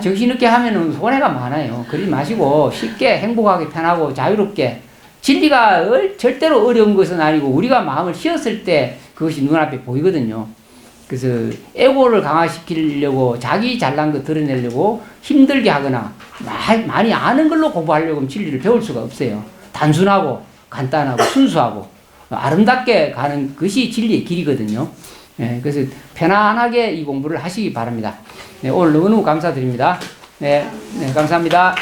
Speaker 1: 정신없게 하면은 손해가 많아요. 그러지 마시고 쉽게 행복하게 편하고 자유롭게, 진리가 절대로 어려운 것은 아니고 우리가 마음을 씌웠을 때 그것이 눈앞에 보이거든요. 그래서 에고를 강화시키려고 자기 잘난 거 드러내려고 힘들게 하거나 많이 아는 걸로 공부하려고 하면 진리를 배울 수가 없어요. 단순하고 간단하고 순수하고 아름답게 가는 것이 진리의 길이거든요. 그래서 편안하게 이 공부를 하시기 바랍니다. 오늘 너무 감사드립니다. 감사합니다.